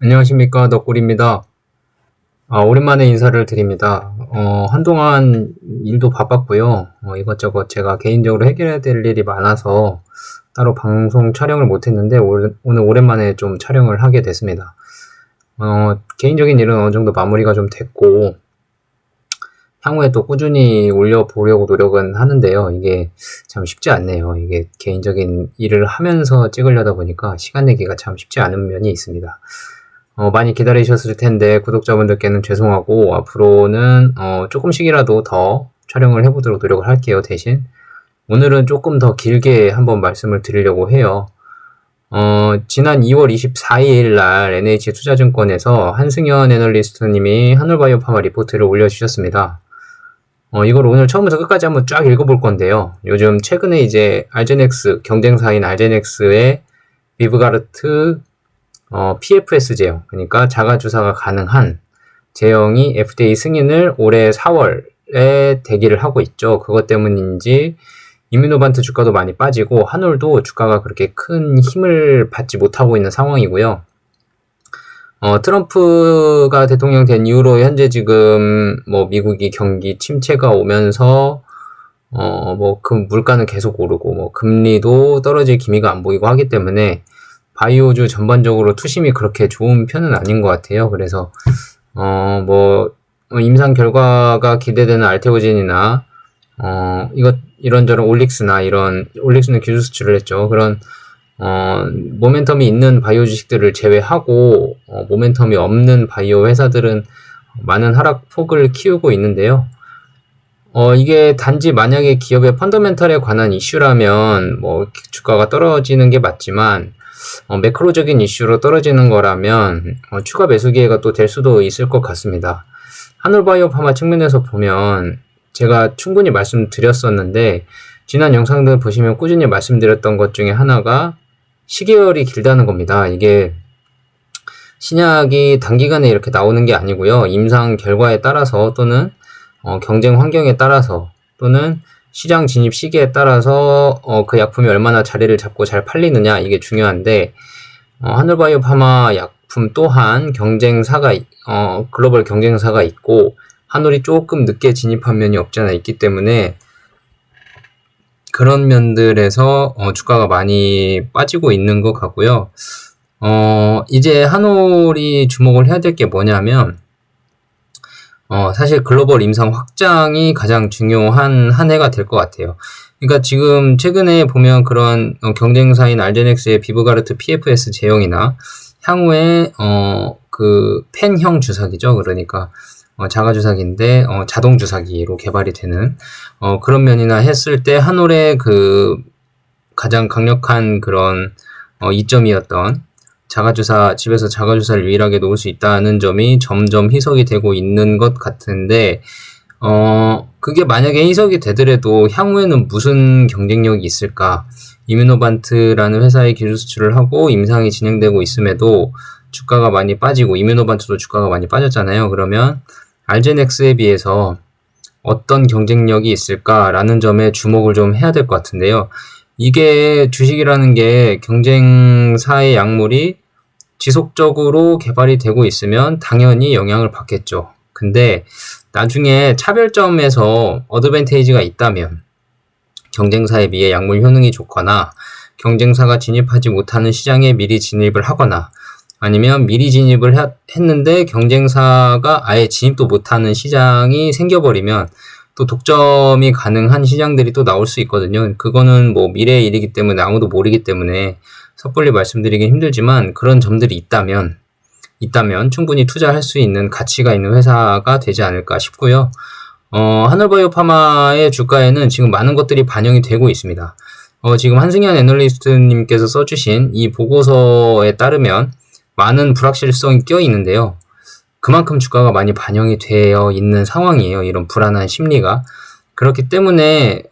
안녕하십니까, 덕골입니다. 오랜만에 인사를 드립니다. 한동안 일도 바빴고요. 이것저것 제가 개인적으로 해결해야 될 일이 많아서 따로 방송 촬영을 못했는데, 오늘 오랜만에 좀 촬영을 하게 됐습니다. 개인적인 일은 어느 정도 마무리가 좀 됐고, 향후에 또 꾸준히 올려보려고 노력은 하는데요. 이게 참 쉽지 않네요. 이게 개인적인 일을 하면서 찍으려다 보니까 시간 내기가 참 쉽지 않은 면이 있습니다. 많이 기다리셨을 텐데 구독자분들께는 죄송하고 앞으로는 조금씩이라도 더 촬영을 해보도록 노력을 할게요. 대신 오늘은 조금 더 길게 한번 말씀을 드리려고 해요. 지난 2월 24일 날 NH투자증권에서 한승현 애널리스트님이 한올바이오파마 리포트를 올려주셨습니다. 이걸 오늘 처음부터 끝까지 한번 쫙 읽어볼 건데요. 요즘 최근에 이제 알제넥스, 경쟁사인 알제넥스의 비브가르트 PFS 제형, 그러니까 자가주사가 가능한 제형이 FDA 승인을 올해 4월에 대기를 하고 있죠. 그것 때문인지 이뮤노반트 주가도 많이 빠지고 한올도 주가가 그렇게 큰 힘을 받지 못하고 있는 상황이고요. 트럼프가 대통령 된 이후로 현재 지금 미국이 경기 침체가 오면서 물가는 계속 오르고 금리도 떨어질 기미가 안 보이고 하기 때문에 바이오주 전반적으로 투심이 그렇게 좋은 편은 아닌 것 같아요. 그래서 임상 결과가 기대되는 알테오젠이나 이런저런 올릭스는 기술 수출을 했죠. 그런 모멘텀이 있는 바이오 주식들을 제외하고 모멘텀이 없는 바이오 회사들은 많은 하락폭을 키우고 있는데요. 이게 단지 만약에 기업의 펀더멘털에 관한 이슈라면 주가가 떨어지는 게 맞지만 매크로적인 이슈로 떨어지는 거라면 추가 매수 기회가 또 될 수도 있을 것 같습니다. 한올바이오파마 측면에서 보면 제가 충분히 말씀드렸었는데 지난 영상들 보시면 꾸준히 말씀드렸던 것 중에 하나가 시계열이 길다는 겁니다. 이게 신약이 단기간에 이렇게 나오는 게 아니고요. 임상 결과에 따라서 또는 경쟁 환경에 따라서 또는 시장 진입 시기에 따라서 그 약품이 얼마나 자리를 잡고 잘 팔리느냐 이게 중요한데 한올바이오파마 약품 또한 글로벌 경쟁사가 있고 한올이 조금 늦게 진입한 면이 없지 않아 있기 때문에 그런 면들에서 주가가 많이 빠지고 있는 것 같고요. 이제 한올이 주목을 해야 될 게 뭐냐면 사실 글로벌 임상 확장이 가장 중요한 한 해가 될 것 같아요. 그러니까 지금 최근에 보면 그런 경쟁사인 알제넥스의 비브가르트 PFS 제형이나 향후에 그 펜형 주사기죠. 그러니까 자가 주사기인데 자동 주사기로 개발이 되는 그런 면이나 했을 때 한올의 그 가장 강력한 그런 이점이었던 집에서 자가주사를 유일하게 놓을 수 있다는 점이 점점 희석이 되고 있는 것 같은데, 그게 만약에 희석이 되더라도 향후에는 무슨 경쟁력이 있을까? 이뮤노반트라는 회사의 기술 수출을 하고 임상이 진행되고 있음에도 주가가 많이 빠지고, 이뮤노반트도 주가가 많이 빠졌잖아요. 그러면 알제넥스에 비해서 어떤 경쟁력이 있을까라는 점에 주목을 좀 해야 될 것 같은데요. 이게 주식이라는 게 경쟁사의 약물이 지속적으로 개발이 되고 있으면 당연히 영향을 받겠죠. 근데 나중에 차별점에서 어드밴테이지가 있다면 경쟁사에 비해 약물 효능이 좋거나 경쟁사가 진입하지 못하는 시장에 미리 진입을 하거나 아니면 미리 진입을 했는데 경쟁사가 아예 진입도 못하는 시장이 생겨버리면 또 독점이 가능한 시장들이 또 나올 수 있거든요. 그거는 미래의 일이기 때문에 아무도 모르기 때문에 섣불리 말씀드리긴 힘들지만 그런 점들이 있다면 충분히 투자할 수 있는 가치가 있는 회사가 되지 않을까 싶고요. 한올바이오파마의 주가에는 지금 많은 것들이 반영이 되고 있습니다. 지금 한승현 애널리스트님께서 써주신 이 보고서에 따르면 많은 불확실성이 껴 있는데요. 그만큼 주가가 많이 반영이 되어 있는 상황이에요. 이런 불안한 심리가. 그렇기 때문에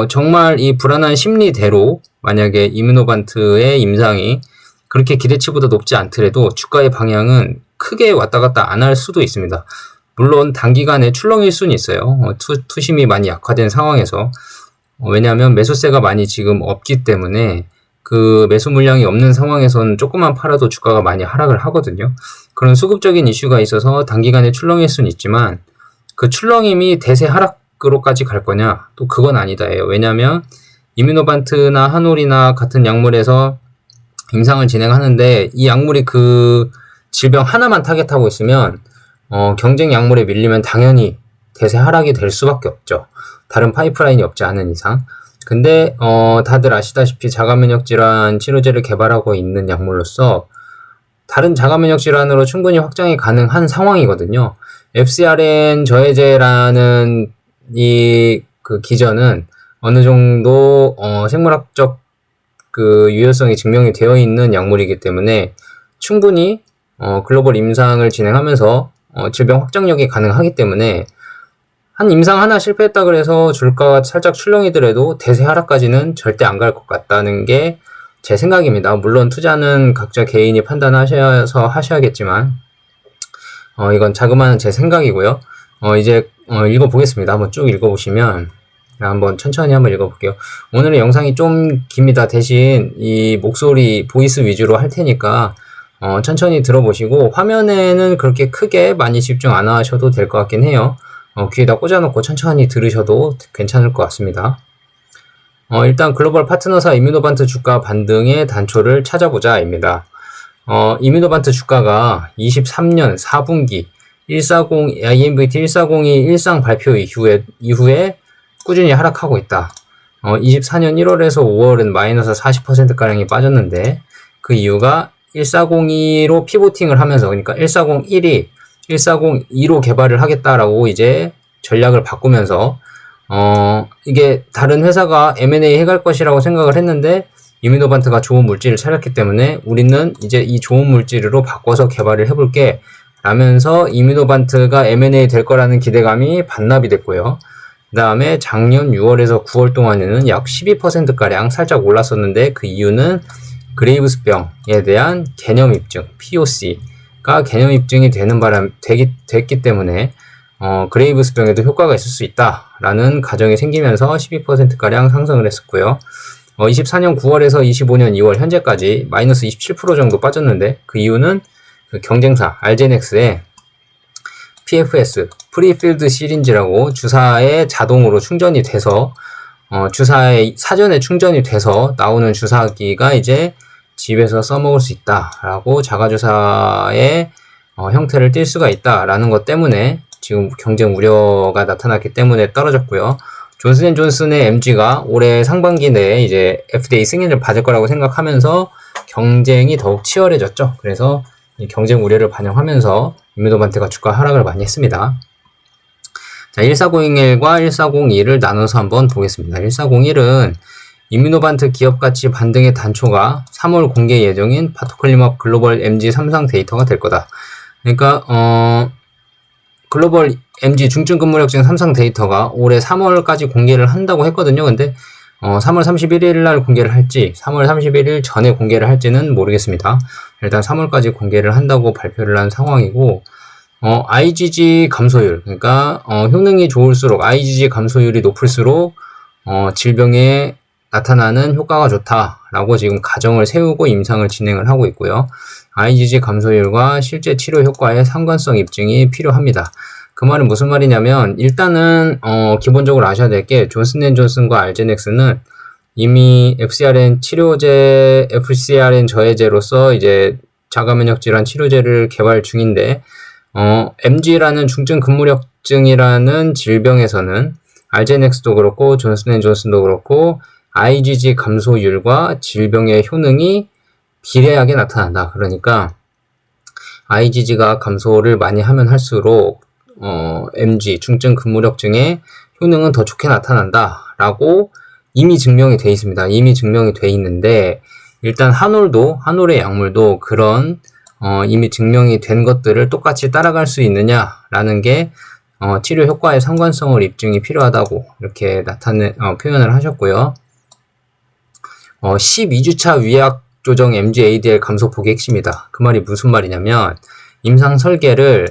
정말 이 불안한 심리대로 만약에 이뮤노반트의 임상이 그렇게 기대치보다 높지 않더라도 주가의 방향은 크게 왔다 갔다 안 할 수도 있습니다. 물론 단기간에 출렁일 수는 있어요. 투심이 많이 약화된 상황에서 왜냐하면 매수세가 많이 지금 없기 때문에 그 매수 물량이 없는 상황에서는 조금만 팔아도 주가가 많이 하락을 하거든요. 그런 수급적인 이슈가 있어서 단기간에 출렁일 수는 있지만 그 출렁임이 대세 하락으로까지 갈 거냐? 또 그건 아니다예요. 왜냐하면 이뮤노반트나 한올이나 같은 약물에서 임상을 진행하는데 이 약물이 그 질병 하나만 타겟하고 있으면 경쟁 약물에 밀리면 당연히 대세 하락이 될 수밖에 없죠. 다른 파이프라인이 없지 않은 이상. 근데 다들 아시다시피 자가면역 질환 치료제를 개발하고 있는 약물로서 다른 자가면역 질환으로 충분히 확장이 가능한 상황이거든요. FcRn 저해제라는 그 기전은 어느 정도 생물학적 그 유효성이 증명이 되어 있는 약물이기 때문에 충분히 글로벌 임상을 진행하면서 질병 확장력이 가능하기 때문에 한 임상 하나 실패했다 그래서 주가가 살짝 출렁이더라도 대세 하락까지는 절대 안 갈 것 같다는 게 제 생각입니다. 물론 투자는 각자 개인이 판단하셔서 하셔야겠지만 이건 자그마한 제 생각이고요. 이제 읽어보겠습니다. 한번 쭉 읽어보시면 한번 천천히 한번 읽어볼게요. 오늘의 영상이 좀 깁니다. 대신 이 목소리 보이스 위주로 할 테니까 천천히 들어보시고 화면에는 그렇게 크게 많이 집중 안 하셔도 될 것 같긴 해요. 귀에다 꽂아놓고 천천히 들으셔도 괜찮을 것 같습니다. 일단 글로벌 파트너사 이뮤노반트 주가 반등의 단초를 찾아보자입니다. 이뮤노반트 주가가 23년 4분기 140, IMVT 140이 일상 발표 이후에 꾸준히 하락하고 있다. 24년 1월에서 5월은 마이너스 40%가량이 빠졌는데 그 이유가 140.2로 피보팅을 하면서 그러니까 140.1이 140.2로 개발을 하겠다라고 이제 전략을 바꾸면서 이게 다른 회사가 M&A 해갈 것이라고 생각을 했는데 이뮤노반트가 좋은 물질을 찾았기 때문에 우리는 이제 이 좋은 물질로 바꿔서 개발을 해볼게 라면서 이뮤노반트가 M&A 될 거라는 기대감이 반납이 됐고요. 그 다음에 작년 6월에서 9월 동안에는 약 12%가량 살짝 올랐었는데 그 이유는 그레이브스병에 대한 개념 입증, POC가 개념 입증이 됐기 때문에 그레이브스병에도 효과가 있을 수 있다라는 가정이 생기면서 12%가량 상승을 했었고요. 24년 9월에서 25년 2월 현재까지 마이너스 27% 정도 빠졌는데 그 이유는 그 경쟁사 알제넥스의 PFS, 프리필드 시린지라고 주사에 자동으로 충전이 돼서 주사에 사전에 충전이 돼서 나오는 주사기가 이제 집에서 써먹을 수 있다라고 자가주사의 형태를 띌 수가 있다라는 것 때문에 지금 경쟁 우려가 나타났기 때문에 떨어졌고요. 존슨앤존슨의 MG가 올해 상반기 내에 이제 FDA 승인을 받을 거라고 생각하면서 경쟁이 더욱 치열해졌죠. 그래서 이 경쟁 우려를 반영하면서 이뮤노반트가 주가 하락을 많이 했습니다. 자, 1401과 1402를 나눠서 한번 보겠습니다. 1401은 이뮤노반트 기업가치 반등의 단초가 3월 공개 예정인 파토클리맙 글로벌 MG 3상 데이터가 될 거다. 그러니까 글로벌 MG 중증 근무력증 3상 데이터가 올해 3월까지 공개를 한다고 했거든요. 근데 3월 31일 날 공개를 할지 3월 31일 전에 공개를 할지는 모르겠습니다. 일단 3월까지 공개를 한다고 발표를 한 상황이고 IgG 감소율, 그러니까 효능이 좋을수록 IgG 감소율이 높을수록 질병에 나타나는 효과가 좋다라고 지금 가정을 세우고 임상을 진행을 하고 있고요. IgG 감소율과 실제 치료 효과의 상관성 입증이 필요합니다. 그 말은 무슨 말이냐면 일단은 기본적으로 아셔야 될 게 존슨앤존슨과 알제넥스는 이미 FcRn 치료제, FcRn 저해제로서 이제 자가면역 질환 치료제를 개발 중인데 MG라는 중증 근무력증이라는 질병에서는 알제넥스도 그렇고 존슨앤존슨도 그렇고 IgG 감소율과 질병의 효능이 비례하게 나타난다. 그러니까 IgG가 감소를 많이 하면 할수록 MG 중증 근무력증의 효능은 더 좋게 나타난다라고 이미 증명이 돼 있습니다. 이미 증명이 돼 있는데 일단 한올의 약물도 그런 이미 증명이 된 것들을 똑같이 따라갈 수 있느냐라는 게 치료 효과의 상관성을 입증이 필요하다고 이렇게 표현을 하셨고요. 12주차 위약 조정 MG-ADL 감소폭이 핵심이다. 그 말이 무슨 말이냐면 임상 설계를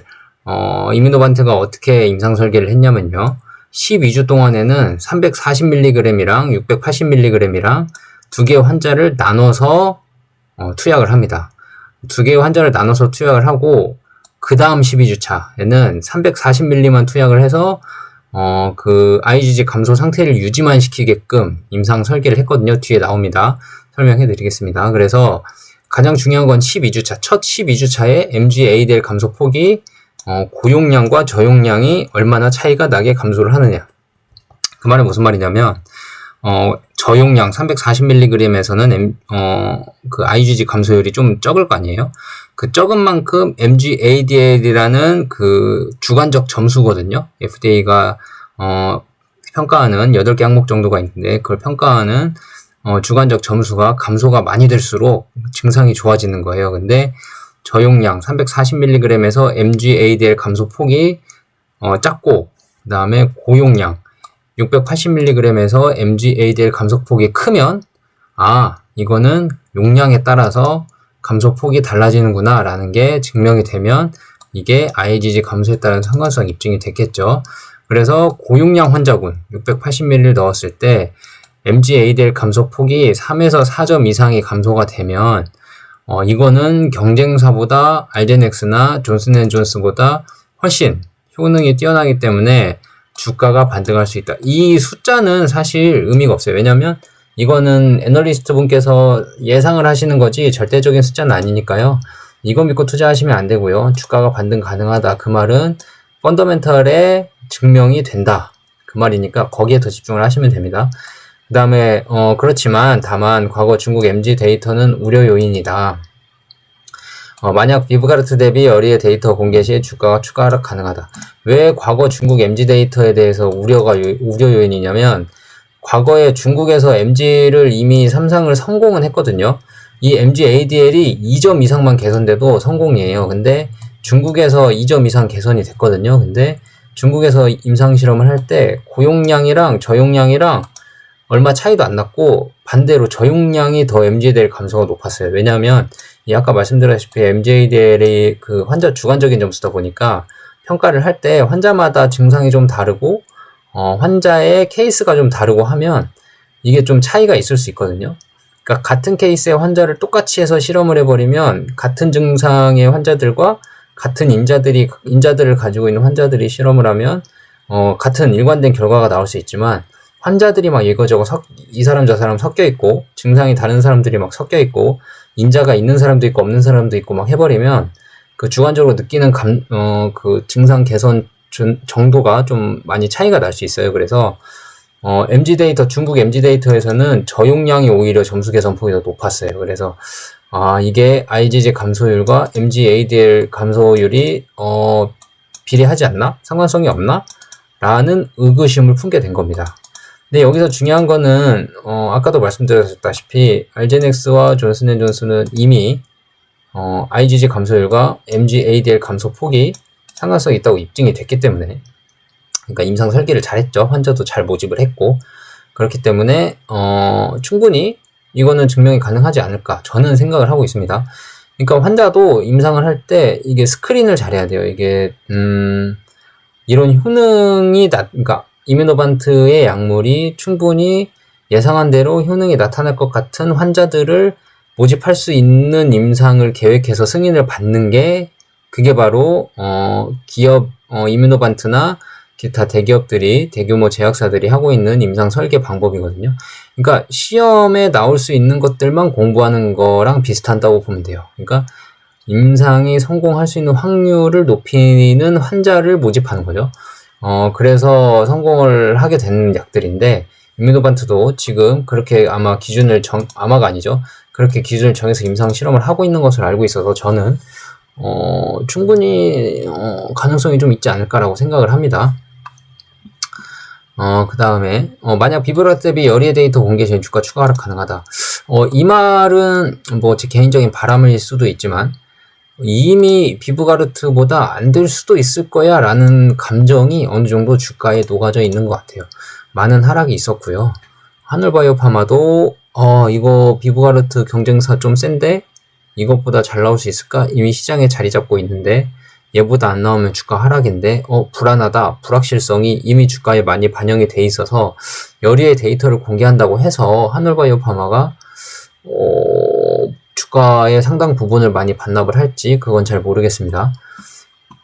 이뮤노반트가 어떻게 임상 설계를 했냐면요. 12주 동안에는 340mg이랑 680mg이랑 두 개의 환자를 나눠서 투약을 합니다. 두 개의 환자를 나눠서 투약을 하고 그 다음 12주차에는 340ml만 투약을 해서 그 IgG 감소 상태를 유지만 시키게끔 임상 설계를 했거든요. 뒤에 나옵니다. 설명해 드리겠습니다. 그래서 가장 중요한 건 12주차, 첫 12주차에 MG-ADL 감소 폭이 고용량과 저용량이 얼마나 차이가 나게 감소를 하느냐. 그 말은 무슨 말이냐면 저용량 340mg에서는 그 IgG 감소율이 좀 적을 거 아니에요. 그 적은 만큼 MG-ADL이라는 그 주관적 점수거든요. FDA가 평가하는 8개 항목 정도가 있는데 그걸 평가하는 주관적 점수가 감소가 많이 될수록 증상이 좋아지는 거예요. 근데 저용량 340mg에서 MG-ADL 감소 폭이 작고 그 다음에 고용량 680mg에서 MG-ADL 감소폭이 크면 이거는 용량에 따라서 감소폭이 달라지는구나 라는 게 증명이 되면 이게 IgG 감소에 따른 상관성 입증이 됐겠죠. 그래서 고용량 환자군 680ml 넣었을 때 MG-ADL 감소폭이 3에서 4점 이상이 감소가 되면 이거는 경쟁사보다 알제넥스나 존슨앤존스보다 훨씬 효능이 뛰어나기 때문에 주가가 반등할 수 있다. 이 숫자는 사실 의미가 없어요. 왜냐하면 이거는 애널리스트 분께서 예상을 하시는 거지 절대적인 숫자는 아니니까요. 이거 믿고 투자하시면 안 되고요. 주가가 반등 가능하다. 그 말은 펀더멘털에 증명이 된다. 그 말이니까 거기에 더 집중을 하시면 됩니다. 그 다음에 그렇지만 다만 과거 중국 MG 데이터는 우려 요인이다. 만약 비브가르트 대비 어리의 데이터 공개 시 주가가 추가 하락 가능하다. 왜 과거 중국 MG 데이터에 대해서 우려 요인이냐면 과거에 중국에서 MG를 이미 3상을 성공은 했거든요. 이 MG-ADL이 2점 이상만 개선돼도 성공이에요. 근데 중국에서 2점 이상 개선이 됐거든요. 근데 중국에서 임상실험을 할 때 고용량이랑 저용량이랑 얼마 차이도 안 났고 반대로 저용량이 더 MG-ADL 감소가 높았어요. 왜냐하면 아까 말씀드렸다시피 MG-ADL이 그 환자 주관적인 점수다 보니까 평가를 할 때 환자마다 증상이 좀 다르고 환자의 케이스가 좀 다르고 하면 이게 좀 차이가 있을 수 있거든요. 그러니까 같은 케이스의 환자를 똑같이 해서 실험을 해버리면 같은 증상의 환자들과 같은 인자들을 가지고 있는 환자들이 실험을 하면 같은 일관된 결과가 나올 수 있지만 환자들이 막 이거저거 이 사람 저 사람 섞여 있고 증상이 다른 사람들이 막 섞여 있고 인자가 있는 사람도 있고 없는 사람도 있고 막 해버리면 그 주관적으로 느끼는 그 증상 개선 정도가 좀 많이 차이가 날 수 있어요. 그래서 MG 데이터, 중국 MG 데이터에서는 저용량이 오히려 점수 개선 폭이 더 높았어요. 그래서 이게 IgG 감소율과 MG-ADL 감소율이 비례하지 않나? 상관성이 없나? 라는 의구심을 품게 된 겁니다. 근데 여기서 중요한 거는 아까도 말씀드렸다시피 알제넥스와 존슨앤존슨은 이미 IgG 감소율과 MG-ADL 감소 폭이 상관성이 있다고 입증이 됐기 때문에 그러니까 임상 설계를 잘했죠. 환자도 잘 모집을 했고 그렇기 때문에 충분히 이거는 증명이 가능하지 않을까 저는 생각을 하고 있습니다. 그러니까 환자도 임상을 할 때 이게 스크린을 잘해야 돼요. 이게 이런 효능이 그러니까 이뮤노반트의 약물이 충분히 예상한 대로 효능이 나타날 것 같은 환자들을 모집할 수 있는 임상을 계획해서 승인을 받는 게 그게 바로 기업 이뮤노반트나 기타 대기업들이 대규모 제약사들이 하고 있는 임상 설계 방법이거든요. 그러니까 시험에 나올 수 있는 것들만 공부하는 거랑 비슷한다고 보면 돼요. 그러니까 임상이 성공할 수 있는 확률을 높이는 환자를 모집하는 거죠. 그래서 성공을 하게 된 약들인데 이뮤노반트도 지금 그렇게 아마 아마가 아니죠. 그렇게 기준을 정해서 임상 실험을 하고 있는 것을 알고 있어서 저는 충분히 가능성이 좀 있지 않을까라고 생각을 합니다. 그 다음에 만약 비브가르트 대비 열의의 데이터 공개 시 주가 추가 하락 가능하다. 이 말은 뭐 제 개인적인 바람일 수도 있지만 이미 비브가르트보다 안 될 수도 있을 거야 라는 감정이 어느 정도 주가에 녹아져 있는 것 같아요. 많은 하락이 있었고요. 하늘바이오파마도 이거 비브가르트 경쟁사 좀 센데 이것보다 잘 나올 수 있을까? 이미 시장에 자리 잡고 있는데 얘보다 안 나오면 주가 하락인데 불안하다. 불확실성이 이미 주가에 많이 반영이 돼 있어서 열의의 데이터를 공개한다고 해서 하늘바이오파마가 주가의 상당 부분을 많이 반납을 할지 그건 잘 모르겠습니다.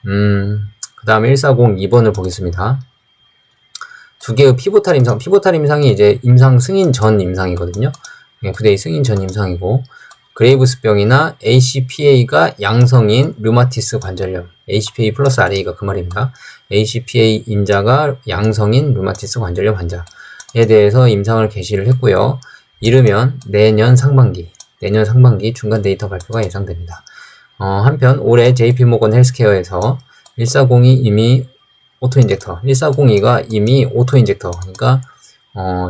그 다음에 1402번을 보겠습니다. 두 개의 피보탈 임상, 피보탈 임상이 이제 임상 승인 전 임상이거든요. FDA 승인 전 임상이고, 그레이브스병이나 ACPA가 양성인 류마티스 관절염, ACPA 플러스 RA가 그 말입니다. ACPA 인자가 양성인 류마티스 관절염 환자에 대해서 임상을 개시를 했고요. 이르면 내년 상반기 중간 데이터 발표가 예상됩니다. 한편 올해 JP모건 헬스케어에서 1402 이미 오토인젝터, 1402가 이미 오토인젝터, 그러니까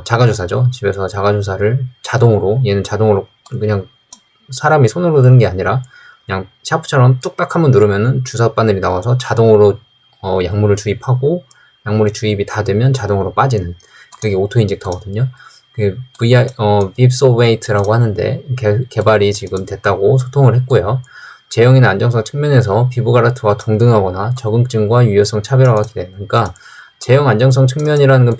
자가주사죠. 집에서 자가주사를 자동으로, 얘는 자동으로 그냥 사람이 손으로 드는 게 아니라 그냥 샤프처럼 뚝딱 한번 누르면은 주사 바늘이 나와서 자동으로 약물을 주입하고, 약물이 주입이 다 되면 자동으로 빠지는, 그게 오토인젝터거든요. 그 빕소웨이트라고 하는데 개발이 지금 됐다고 소통을 했고요. 제형이나 안정성 측면에서 비브가르트와 동등하거나 적응증과 유효성 차별화가 기대된다. 그러니까 제형 안정성 측면이라는 건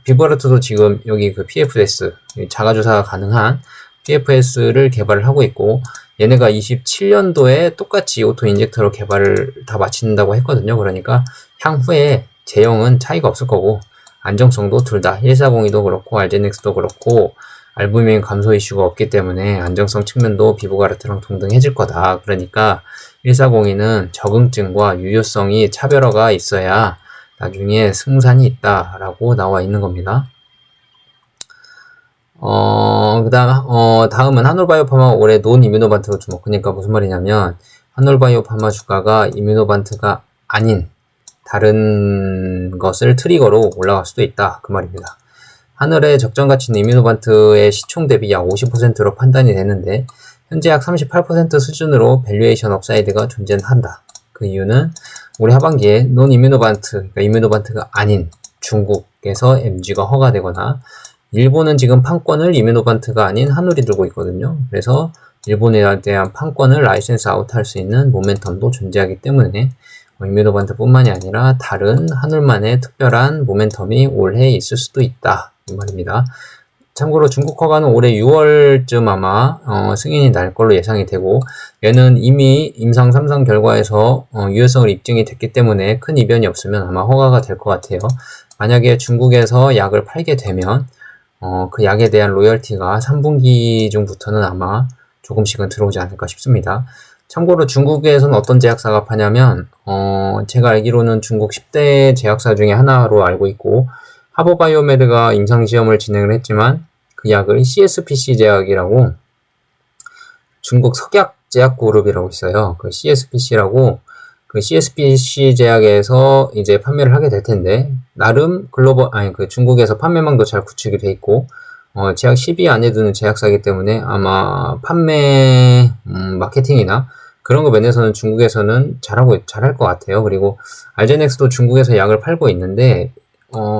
비브가르트도 지금 여기 그 PFS, 자가주사가 가능한 PFS를 개발을 하고 있고, 얘네가 27년도에 똑같이 오토 인젝터로 개발을 다 마친다고 했거든요. 그러니까 향후에 제형은 차이가 없을 거고, 안정성도 둘 다 1402도 그렇고 알제닉스도 그렇고 알부민 감소 이슈가 없기 때문에 안정성 측면도 비브가르트랑 동등해질 거다. 그러니까 1402는 적응증과 유효성이 차별화가 있어야 나중에 승산이 있다라고 나와 있는 겁니다. 다음은 한올바이오파마 올해 논 이뮤노반트로 주목. 그러니까 무슨 말이냐면 한올바이오파마 주가가 이뮤노반트가 아닌 다른 것을 트리거로 올라갈 수도 있다. 그 말입니다. 하늘의 적정 가치는 이뮤노반트의 시총 대비 약 50%로 판단이 되는데 현재 약 38% 수준으로 밸류에이션 업사이드가 존재한다. 그 이유는 올해 하반기에 논 이뮤노반트, 그러니까 이뮤노반트가 아닌 중국에서 MG가 허가되거나 일본은 지금 판권을 이뮤노반트가 아닌 한울이 들고 있거든요. 그래서 일본에 대한 판권을 라이센스 아웃할 수 있는 모멘텀도 존재하기 때문에 이뮤노반트 뿐만이 아니라 다른 한울만의 특별한 모멘텀이 올해 있을 수도 있다. 이 말입니다. 참고로 중국 허가는 올해 6월쯤 아마 승인이 날 걸로 예상이 되고, 얘는 이미 임상 3상 결과에서 유효성을 입증이 됐기 때문에 큰 이변이 없으면 아마 허가가 될 것 같아요. 만약에 중국에서 약을 팔게 되면 그 약에 대한 로열티가 3분기 중부터는 아마 조금씩은 들어오지 않을까 싶습니다. 참고로 중국에서는 어떤 제약사가 파냐면 제가 알기로는 중국 10대 제약사 중에 하나로 알고 있고, 하버바이오메드가 임상시험을 진행을 했지만 그 약을 CSPC 제약이라고, 중국 석약제약그룹이라고 있어요. 그 CSPC라고, 그 CSPC 제약에서 이제 판매를 하게 될 텐데, 나름 그 중국에서 판매망도 잘 구축이 돼 있고, 제약 10위 안에 드는 제약사이기 때문에 아마 판매, 마케팅이나 그런 거 면에서는 중국에서는 잘할 것 같아요. 그리고 알제넥스도 중국에서 약을 팔고 있는데,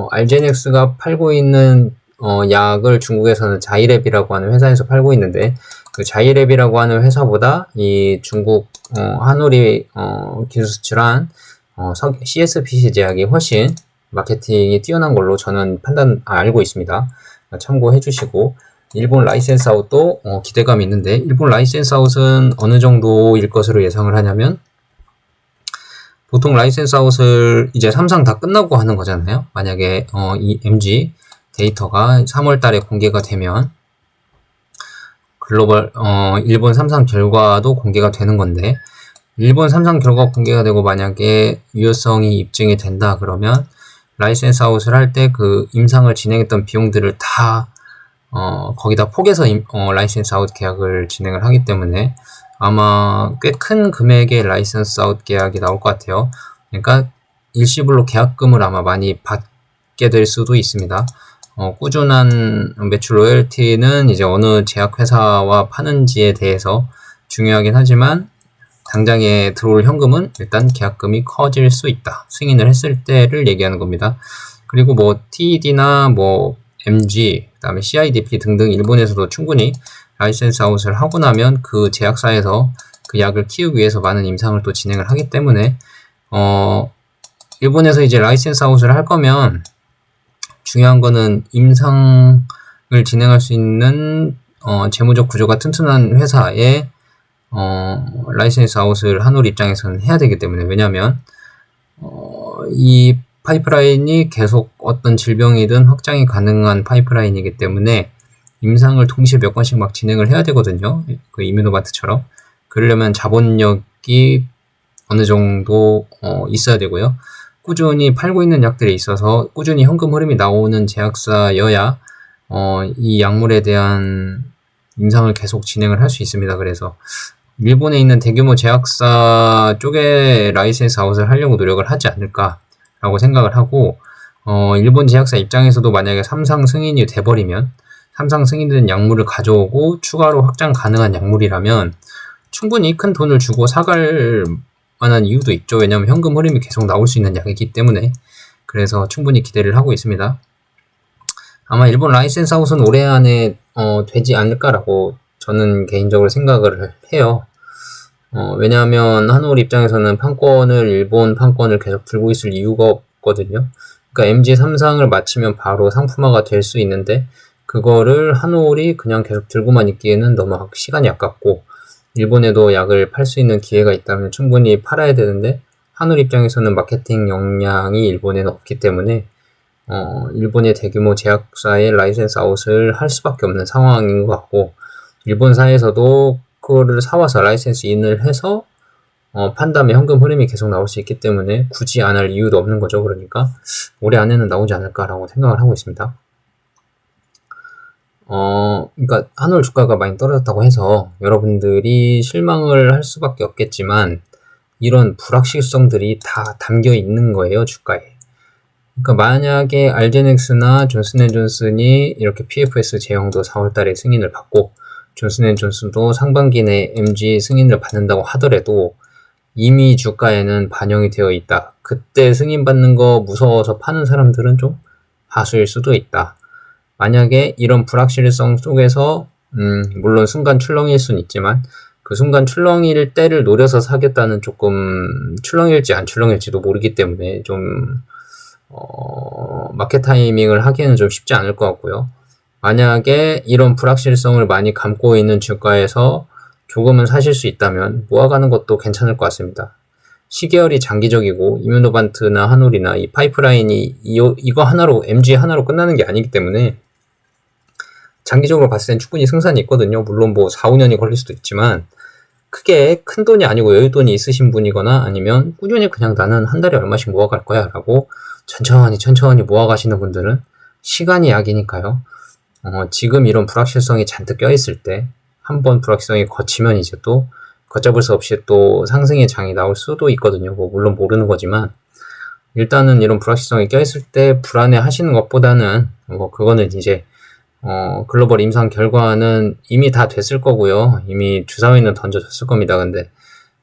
알제넥스가 팔고 있는 약을 중국에서는 자이랩이라고 하는 회사에서 팔고 있는데, 그 자이랩이라고 하는 회사보다 이 중국 한올이 기술수출한 CSPC 제약이 훨씬 마케팅이 뛰어난 걸로 저는 알고 있습니다. 참고해 주시고, 일본 라이센스 아웃도 기대감이 있는데, 일본 라이센스 아웃은 어느 정도일 것으로 예상을 하냐면, 보통 라이센스 아웃을 이제 3상 다 끝나고 하는 거잖아요. 만약에 이 MG 데이터가 3월 달에 공개가 되면 글로벌 일본 3상 결과도 공개가 되는 건데, 일본 3상 결과 공개가 되고 만약에 유효성이 입증이 된다 그러면 라이센스 아웃을 할 때 그 임상을 진행했던 비용들을 다 거기다 포개서 라이센스 아웃 계약을 진행을 하기 때문에 아마 꽤 큰 금액의 라이센스 아웃 계약이 나올 것 같아요. 그러니까 일시불로 계약금을 아마 많이 받게 될 수도 있습니다. 꾸준한 매출 로열티는 이제 어느 제약회사와 파는지에 대해서 중요하긴 하지만, 당장에 들어올 현금은 일단 계약금이 커질 수 있다. 승인을 했을 때를 얘기하는 겁니다. 그리고 뭐 TED나 뭐 MG, 그다음에 CIDP 등등 일본에서도 충분히 라이센스 아웃을 하고 나면 그 제약사에서 그 약을 키우기 위해서 많은 임상을 또 진행을 하기 때문에 일본에서 이제 라이센스 아웃을 할 거면 중요한 거는 임상을 진행할 수 있는 재무적 구조가 튼튼한 회사에 라이센스 아웃을 한올 입장에서는 해야 되기 때문에, 왜냐하면 이 파이프라인이 계속 어떤 질병이든 확장이 가능한 파이프라인이기 때문에 임상을 동시에 몇 건씩 막 진행을 해야 되거든요. 그 이뮤노바트처럼. 그러려면 자본력이 어느 정도 있어야 되고요. 꾸준히 팔고 있는 약들이 있어서 꾸준히 현금 흐름이 나오는 제약사여야 이 약물에 대한 임상을 계속 진행을 할 수 있습니다. 그래서 일본에 있는 대규모 제약사 쪽에 라이센스 아웃을 하려고 노력을 하지 않을까라고 생각을 하고, 일본 제약사 입장에서도 만약에 삼상 승인이 돼버리면, 삼상 승인된 약물을 가져오고 추가로 확장 가능한 약물이라면 충분히 큰 돈을 주고 사갈 만한 이유도 있죠. 왜냐하면 현금 흐름이 계속 나올 수 있는 약이기 때문에. 그래서 충분히 기대를 하고 있습니다. 아마 일본 라이센스 아웃은 올해 안에 되지 않을까라고 저는 개인적으로 생각을 해요. 왜냐하면 한올 입장에서는 판권을, 일본 판권을 계속 들고 있을 이유가 없거든요. 그러니까 MG 3상을 마치면 바로 상품화가 될 수 있는데, 그거를 한올이 그냥 계속 들고만 있기에는 너무 시간이 아깝고, 일본에도 약을 팔 수 있는 기회가 있다면 충분히 팔아야 되는데, 한올 입장에서는 마케팅 역량이 일본에는 없기 때문에 일본의 대규모 제약사의 라이센스 아웃을 할 수밖에 없는 상황인 것 같고, 일본사에서도 그거를 사와서 라이센스 인을 해서 판 다음에 현금 흐름이 계속 나올 수 있기 때문에 굳이 안 할 이유도 없는 거죠. 그러니까 올해 안에는 나오지 않을까라고 생각을 하고 있습니다. 그러니까 한올 주가가 많이 떨어졌다고 해서 여러분들이 실망을 할 수밖에 없겠지만, 이런 불확실성들이 다 담겨 있는 거예요, 주가에. 그러니까 만약에 알제넥스나 존슨앤존슨이 이렇게 PFS 제형도 4월달에 승인을 받고, 존슨앤존슨도 상반기 내 MG 승인을 받는다고 하더라도 이미 주가에는 반영이 되어 있다. 그때 승인받는 거 무서워서 파는 사람들은 좀 하수일 수도 있다. 만약에 이런 불확실성 속에서 물론 순간 출렁일 수는 있지만, 그 순간 출렁일 때를 노려서 사겠다는, 조금 출렁일지 안 출렁일지도 모르기 때문에 좀 마켓 타이밍을 하기에는 좀 쉽지 않을 것 같고요. 만약에 이런 불확실성을 많이 감고 있는 주가에서 조금은 사실 수 있다면 모아가는 것도 괜찮을 것 같습니다. 시계열이 장기적이고 이뮤노반트나 한올이나 이 파이프라인이 이거 하나로, MG 하나로 끝나는 게 아니기 때문에 장기적으로 봤을 땐 충분히 승산이 있거든요. 물론 뭐 4, 5년이 걸릴 수도 있지만, 크게 큰 돈이 아니고 여윳돈이 있으신 분이거나 아니면 꾸준히 그냥 나는 한 달에 얼마씩 모아갈 거야 라고 천천히 모아가시는 분들은 시간이 약이니까요. 지금 이런 불확실성이 잔뜩 껴있을 때 한번 불확실성이 거치면 이제 또 걷잡을 수 없이 또 상승의 장이 나올 수도 있거든요. 뭐 물론 모르는 거지만, 일단은 이런 불확실성이 껴있을 때 불안해 하시는 것보다는 그거는 이제 글로벌 임상 결과는 이미 다 됐을 거고요. 이미 주사위는 던져졌을 겁니다. 근데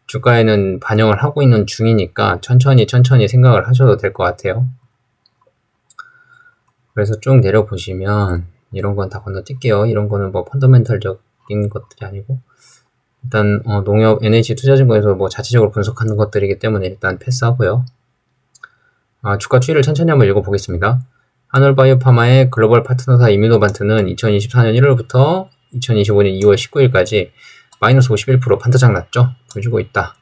주가에는 반영을 하고 있는 중이니까 천천히 생각을 하셔도 될 것 같아요. 그래서 쭉 내려보시면 이런 건 다 건너뛸게요. 이런 거는 뭐 펀더멘털적인 것들이 아니고, 일단 농협 NH투자증권에서 뭐 자체적으로 분석하는 것들이기 때문에 일단 패스하고요. 주가 추이를 천천히 한번 읽어보겠습니다. 한올바이오파마의 글로벌 파트너사 이뮤노반트는 2024년 1월부터 2025년 2월 19일까지 마이너스 51% 판타작 났죠. 보여주고 있다.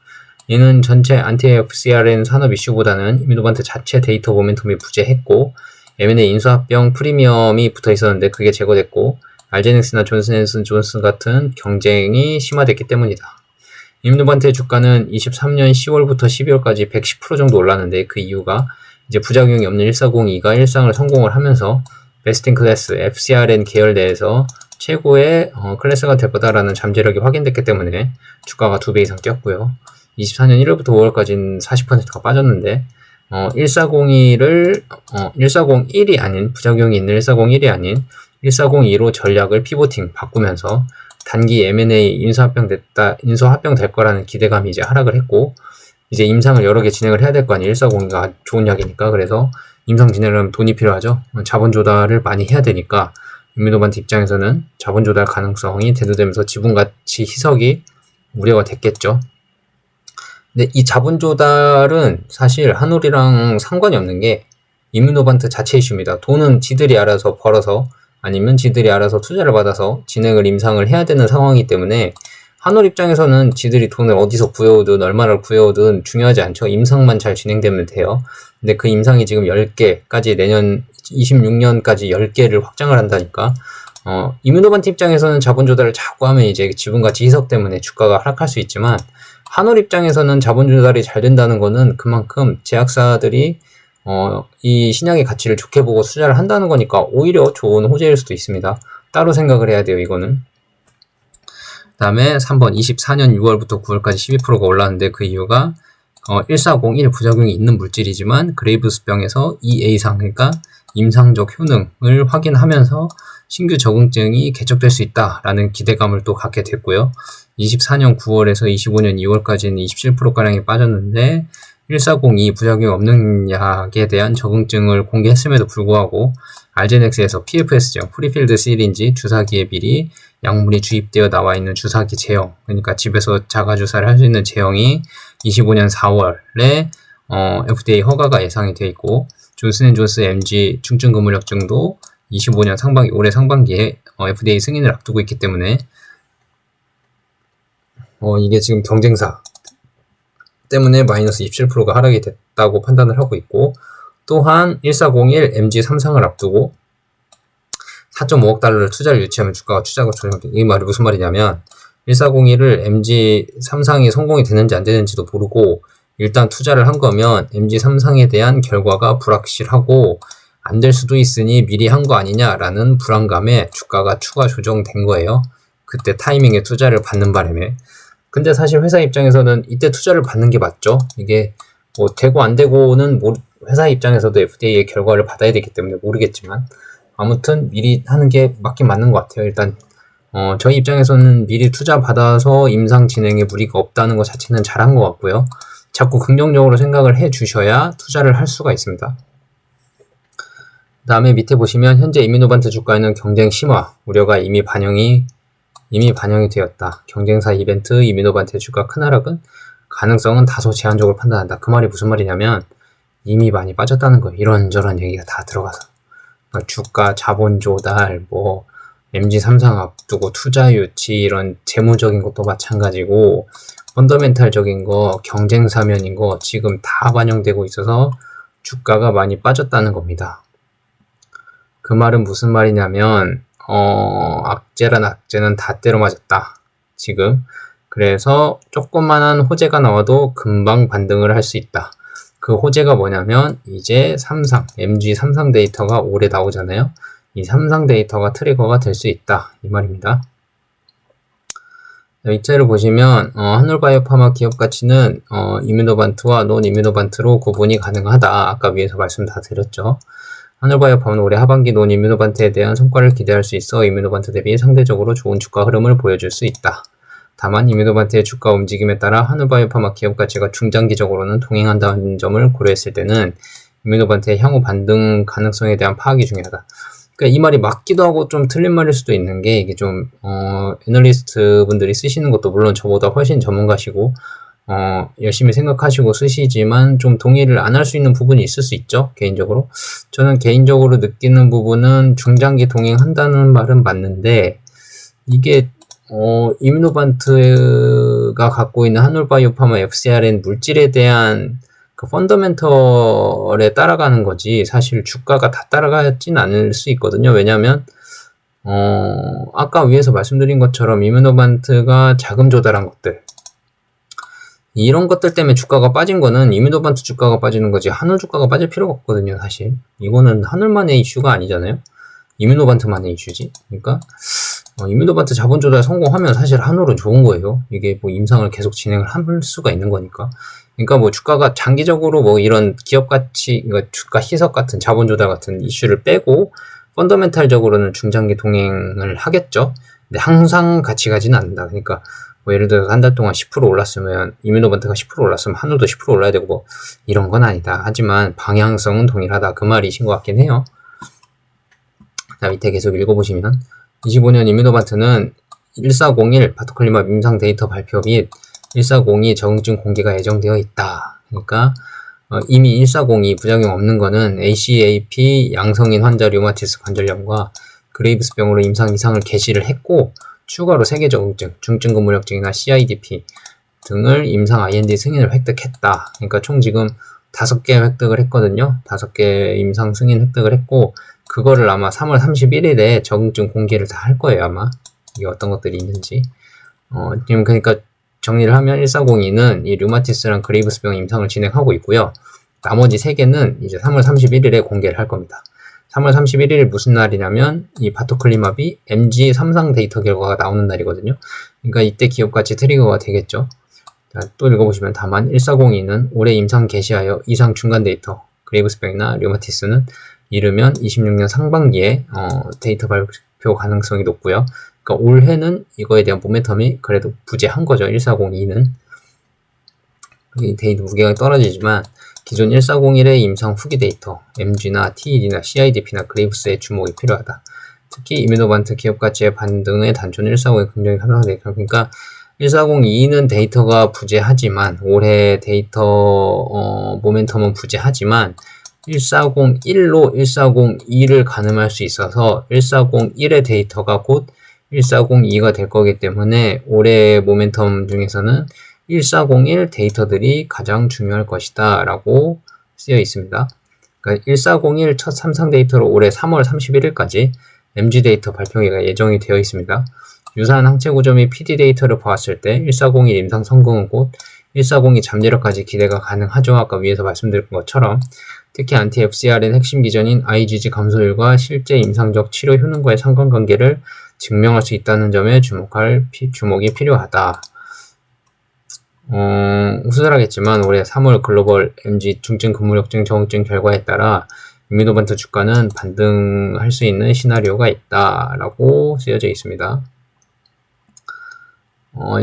이는 전체 안티-FcRn 산업 이슈보다는 이뮤노반트 자체 데이터 모멘텀이 부재했고, M&A 인수합병 프리미엄이 붙어 있었는데 그게 제거됐고, 알제넥스나 존슨앤존슨 같은 경쟁이 심화됐기 때문이다. 이뮤노반트의 주가는 23년 10월부터 12월까지 110% 정도 올랐는데, 그 이유가 이제 부작용이 없는 1402가 일상을 성공을 하면서 베스트 클래스 FcRn 계열 내에서 최고의 클래스가 될 거다라는 잠재력이 확인됐기 때문에 주가가 2배 이상 뛰었고요. 24년 1월부터 5월까지는 40%가 빠졌는데, 1401이 아닌, 부작용이 있는 1401이 아닌 1402로 전략을 피보팅 바꾸면서 단기 M&A 인수합병 될 거라는 기대감이 이제 하락을 했고, 이제 임상을 여러 개 진행을 해야 될 거 아니에요. 1402가 좋은 약이니까. 그래서 임상 진행하려면 돈이 필요하죠. 자본 조달을 많이 해야 되니까 이뮤노반트 입장에서는 자본 조달 가능성이 대두되면서 지분 가치 희석이 우려가 됐겠죠. 근데 이 자본 조달은 사실 한올이랑 상관이 없는 게 이뮤노반트 자체 이슈입니다. 돈은 지들이 알아서 벌어서 아니면 지들이 알아서 투자를 받아서 진행을 임상을 해야 되는 상황이기 때문에 한올 입장에서는 지들이 돈을 어디서 구해오든 얼마를 구해오든 중요하지 않죠. 임상만 잘 진행되면 돼요. 근데 그 임상이 지금 10개까지 내년 26년까지 10개를 확장을 한다니까 이뮤노반트 입장에서는 자본 조달을 자꾸 하면 이제 지분가치 희석 때문에 주가가 하락할 수 있지만 한올 입장에서는 자본 조달이 잘 된다는 거는 그만큼 제약사들이 이 신약의 가치를 좋게 보고 투자를 한다는 거니까 오히려 좋은 호재일 수도 있습니다. 따로 생각을 해야 돼요, 이거는. 다음에 3번 24년 6월부터 9월까지 12%가 올랐는데 그 이유가 1401 부작용이 있는 물질이지만 그레이브스병에서 EA상 그러니까 임상적 효능을 확인하면서 신규 적응증이 개척될 수 있다라는 기대감을 또 갖게 됐고요. 24년 9월에서 25년 2월까지는 27%가량이 빠졌는데 1402 부작용이 없는 약에 대한 적응증을 공개했음에도 불구하고 알제넥스에서 PFS형 프리필드 시린지 주사기에 미리 약물이 주입되어 나와 있는 주사기 제형, 그러니까 집에서 자가주사를 할 수 있는 제형이 25년 4월에 FDA 허가가 예상이 되어 있고 존슨앤존스 MG 중증 근무력증도 25년 상반기, 올해 상반기에 FDA 승인을 앞두고 있기 때문에 이게 지금 경쟁사 때문에 마이너스 27%가 하락이 됐다고 판단을 하고 있고 또한 1401 MG3상을 앞두고 4.5억 달러를 투자를 유치하면 주가가 조정돼. 이 말이 무슨 말이냐면 1401을 MG3상이 성공이 되는지 안 되는지도 모르고 일단 투자를 한 거면 MG3상에 대한 결과가 불확실하고 안 될 수도 있으니 미리 한 거 아니냐라는 불안감에 주가가 추가 조정된 거예요. 그때 타이밍에 투자를 받는 바람에. 근데 사실 회사 입장에서는 이때 투자를 받는 게 맞죠. 이게 뭐 되고 안 되고는 회사 입장에서도 FDA의 결과를 받아야 되기 때문에 모르겠지만 아무튼 미리 하는 게 맞긴 맞는 것 같아요. 일단 저희 입장에서는 미리 투자 받아서 임상 진행에 무리가 없다는 것 자체는 잘한 것 같고요. 자꾸 긍정적으로 생각을 해 주셔야 투자를 할 수가 있습니다. 그 다음에 밑에 보시면 현재 이뮤노반트 주가에는 경쟁 심화 우려가 이미 반영이 되었다. 경쟁사 이벤트 이뮤노반트의 주가 큰 하락은 가능성은 다소 제한적으로 판단한다. 그 말이 무슨 말이냐면 이미 많이 빠졌다는 거예요. 이런저런 얘기가 다 들어가서. 그러니까 주가, 자본 조달, 뭐 MG3상 앞두고 투자 유치 이런 재무적인 것도 마찬가지고 펀더멘탈적인 거, 경쟁사면인 거 지금 다 반영되고 있어서 주가가 많이 빠졌다는 겁니다. 그 말은 무슨 말이냐면 악재란 악재는 다 때려 맞았다. 지금. 그래서 조그만한 호재가 나와도 금방 반등을 할 수 있다. 그 호재가 뭐냐면 이제 MG3상 데이터가 올해 나오잖아요. 이 3상 데이터가 트리거가 될 수 있다. 이 말입니다. 이차를 보시면 한올바이오파마 기업 가치는 이뮤노반트와 논 이뮤노반트로 구분이 가능하다. 아까 위에서 말씀 다 드렸죠. 한올바이오파마는 올해 하반기 논 이뮤노반트에 대한 성과를 기대할 수 있어 이뮤노반트 대비 상대적으로 좋은 주가 흐름을 보여줄 수 있다. 다만 이뮤노반트의 주가 움직임에 따라 한올바이오파마 기업 가치가 중장기적으로는 동행한다는 점을 고려했을 때는 이뮤노반트의 향후 반등 가능성에 대한 파악이 중요하다. 그러니까 이 말이 맞기도 하고 좀 틀린 말일 수도 있는 게 이게 좀 애널리스트 분들이 쓰시는 것도 물론 저보다 훨씬 전문가시고 열심히 생각하시고 쓰시지만 좀 동의를 안 할 수 있는 부분이 있을 수 있죠. 개인적으로 저는 개인적으로 느끼는 부분은 중장기 동행한다는 말은 맞는데 이게 이뮤노반트가 갖고 있는 한올바이오파마 FcRn 물질에 대한 그 펀더멘털에 따라가는 거지 사실 주가가 다 따라가지는 않을 수 있거든요. 왜냐하면 아까 위에서 말씀드린 것처럼 이뮤노반트가 자금 조달한 것들 이런 것들 때문에 주가가 빠진 거는 이뮤노반트 주가가 빠지는 거지 한올 주가가 빠질 필요가 없거든요. 사실 이거는 한올만의 이슈가 아니잖아요. 이뮤노반트만의 이슈지. 그러니까 이뮤노반트 자본 조달 성공하면 사실 한올은 좋은 거예요. 이게 뭐 임상을 계속 진행을 할 수가 있는 거니까. 그러니까 뭐 주가가 장기적으로 뭐 이런 기업 가치, 그러니까 주가 희석 같은 자본 조달 같은 이슈를 빼고 펀더멘탈적으로는 중장기 동행을 하겠죠. 근데 항상 같이 가지는 않는다. 그러니까 뭐 예를 들어서 한 달 동안 10% 올랐으면 이뮤노반트가 10% 올랐으면 한올도 10% 올라야 되고 뭐 이런 건 아니다. 하지만 방향성은 동일하다. 그 말이신 것 같긴 해요. 자, 밑에 계속 읽어보시면 25년 이뮤노반트는 1401 바토클리맙 임상 데이터 발표 및 1402 적응증 공개가 예정되어 있다. 그러니까 이미 1402 부작용 없는 거는 ACAP 양성인 환자 류마티스 관절염과 그레이브스병으로 임상 이상을 게시를 했고 추가로 세계적응증, 중증근무력증이나 CIDP 등을 임상 IND 승인을 획득했다. 그러니까 총 지금 5개 획득을 했거든요. 5개 임상 승인 획득을 했고 그거를 아마 3월 31일에 적응증 공개를 다 할 거예요. 아마 이게 어떤 것들이 있는지. 지금 그러니까 정리를 하면 1402는 이 류마티스랑 그레이브스병 임상을 진행하고 있고요. 나머지 3개는 이제 3월 31일에 공개를 할 겁니다. 3월 31일 무슨 날이냐면 이 바토클리마비 MG 3상 데이터 결과가 나오는 날이거든요. 그러니까 이때 기업가치 트리거가 되겠죠. 자, 또 읽어보시면 다만 1402는 올해 임상 개시하여 이상 중간 데이터 그레이브스병이나 류마티스는 이르면 26년 상반기에 데이터 발표 가능성이 높고요. 그러니까 올해는 이거에 대한 모멘텀이 그래도 부재한 거죠. 1402는 이 데이터 무게가 떨어지지만 기존 1401의 임상 후기 데이터 MG나 TED나 CIDP나 그레이브스에 주목이 필요하다. 특히 이뮤노반트 기업 가치의 반등의 단초는 1402의 긍정이 감상되니까 그러니까 1402는 데이터가 부재하지만 올해 데이터 모멘텀은 부재하지만 1401로 1402를 가늠할 수 있어서 1401의 데이터가 곧 1402가 될 거기 때문에 올해 모멘텀 중에서는 1401 데이터들이 가장 중요할 것이다 라고 쓰여 있습니다. 그러니까 1401 첫 3상 데이터로 올해 3월 31일까지 MG 데이터 발표가 예정이 되어 있습니다. 유사한 항체 구조 및 PD 데이터를 보았을 때 1401 임상 성공은 곧 1402 잠재력까지 기대가 가능하죠. 아까 위에서 말씀드린 것처럼 특히 안티-FcRn 핵심 기전인 IgG 감소율과 실제 임상적 치료 효능과의 상관관계를 증명할 수 있다는 점에 주목이 필요하다. 후술하겠지만 올해 3월 글로벌 MG 중증 근무력증 적응증 결과에 따라 이뮤노반트 주가는 반등할 수 있는 시나리오가 있다라고 쓰여져 있습니다.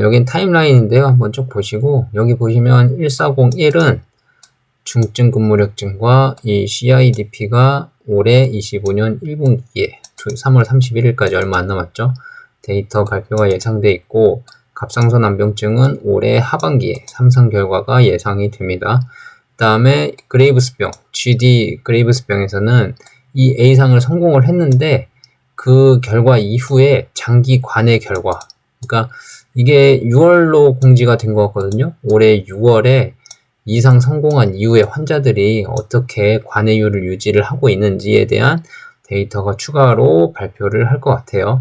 여긴 타임라인인데요. 한번 쭉 보시고 여기 보시면 1401은 중증 근무력증과 이 CIDP가 올해 25년 1분기에 3월 31일까지 얼마 안 남았죠. 데이터 발표가 예상돼 있고 갑상선 암병증은 올해 하반기에 3상 결과가 예상이 됩니다. 그 다음에 그레이브스병, GD 그레이브스병에서는 이 A상을 성공을 했는데 그 결과 이후에 장기 관해 결과, 그러니까 이게 6월로 공지가 된 것 같거든요. 올해 6월에 이상 성공한 이후에 환자들이 어떻게 관해율을 유지를 하고 있는지에 대한 데이터가 추가로 발표를 할 것 같아요.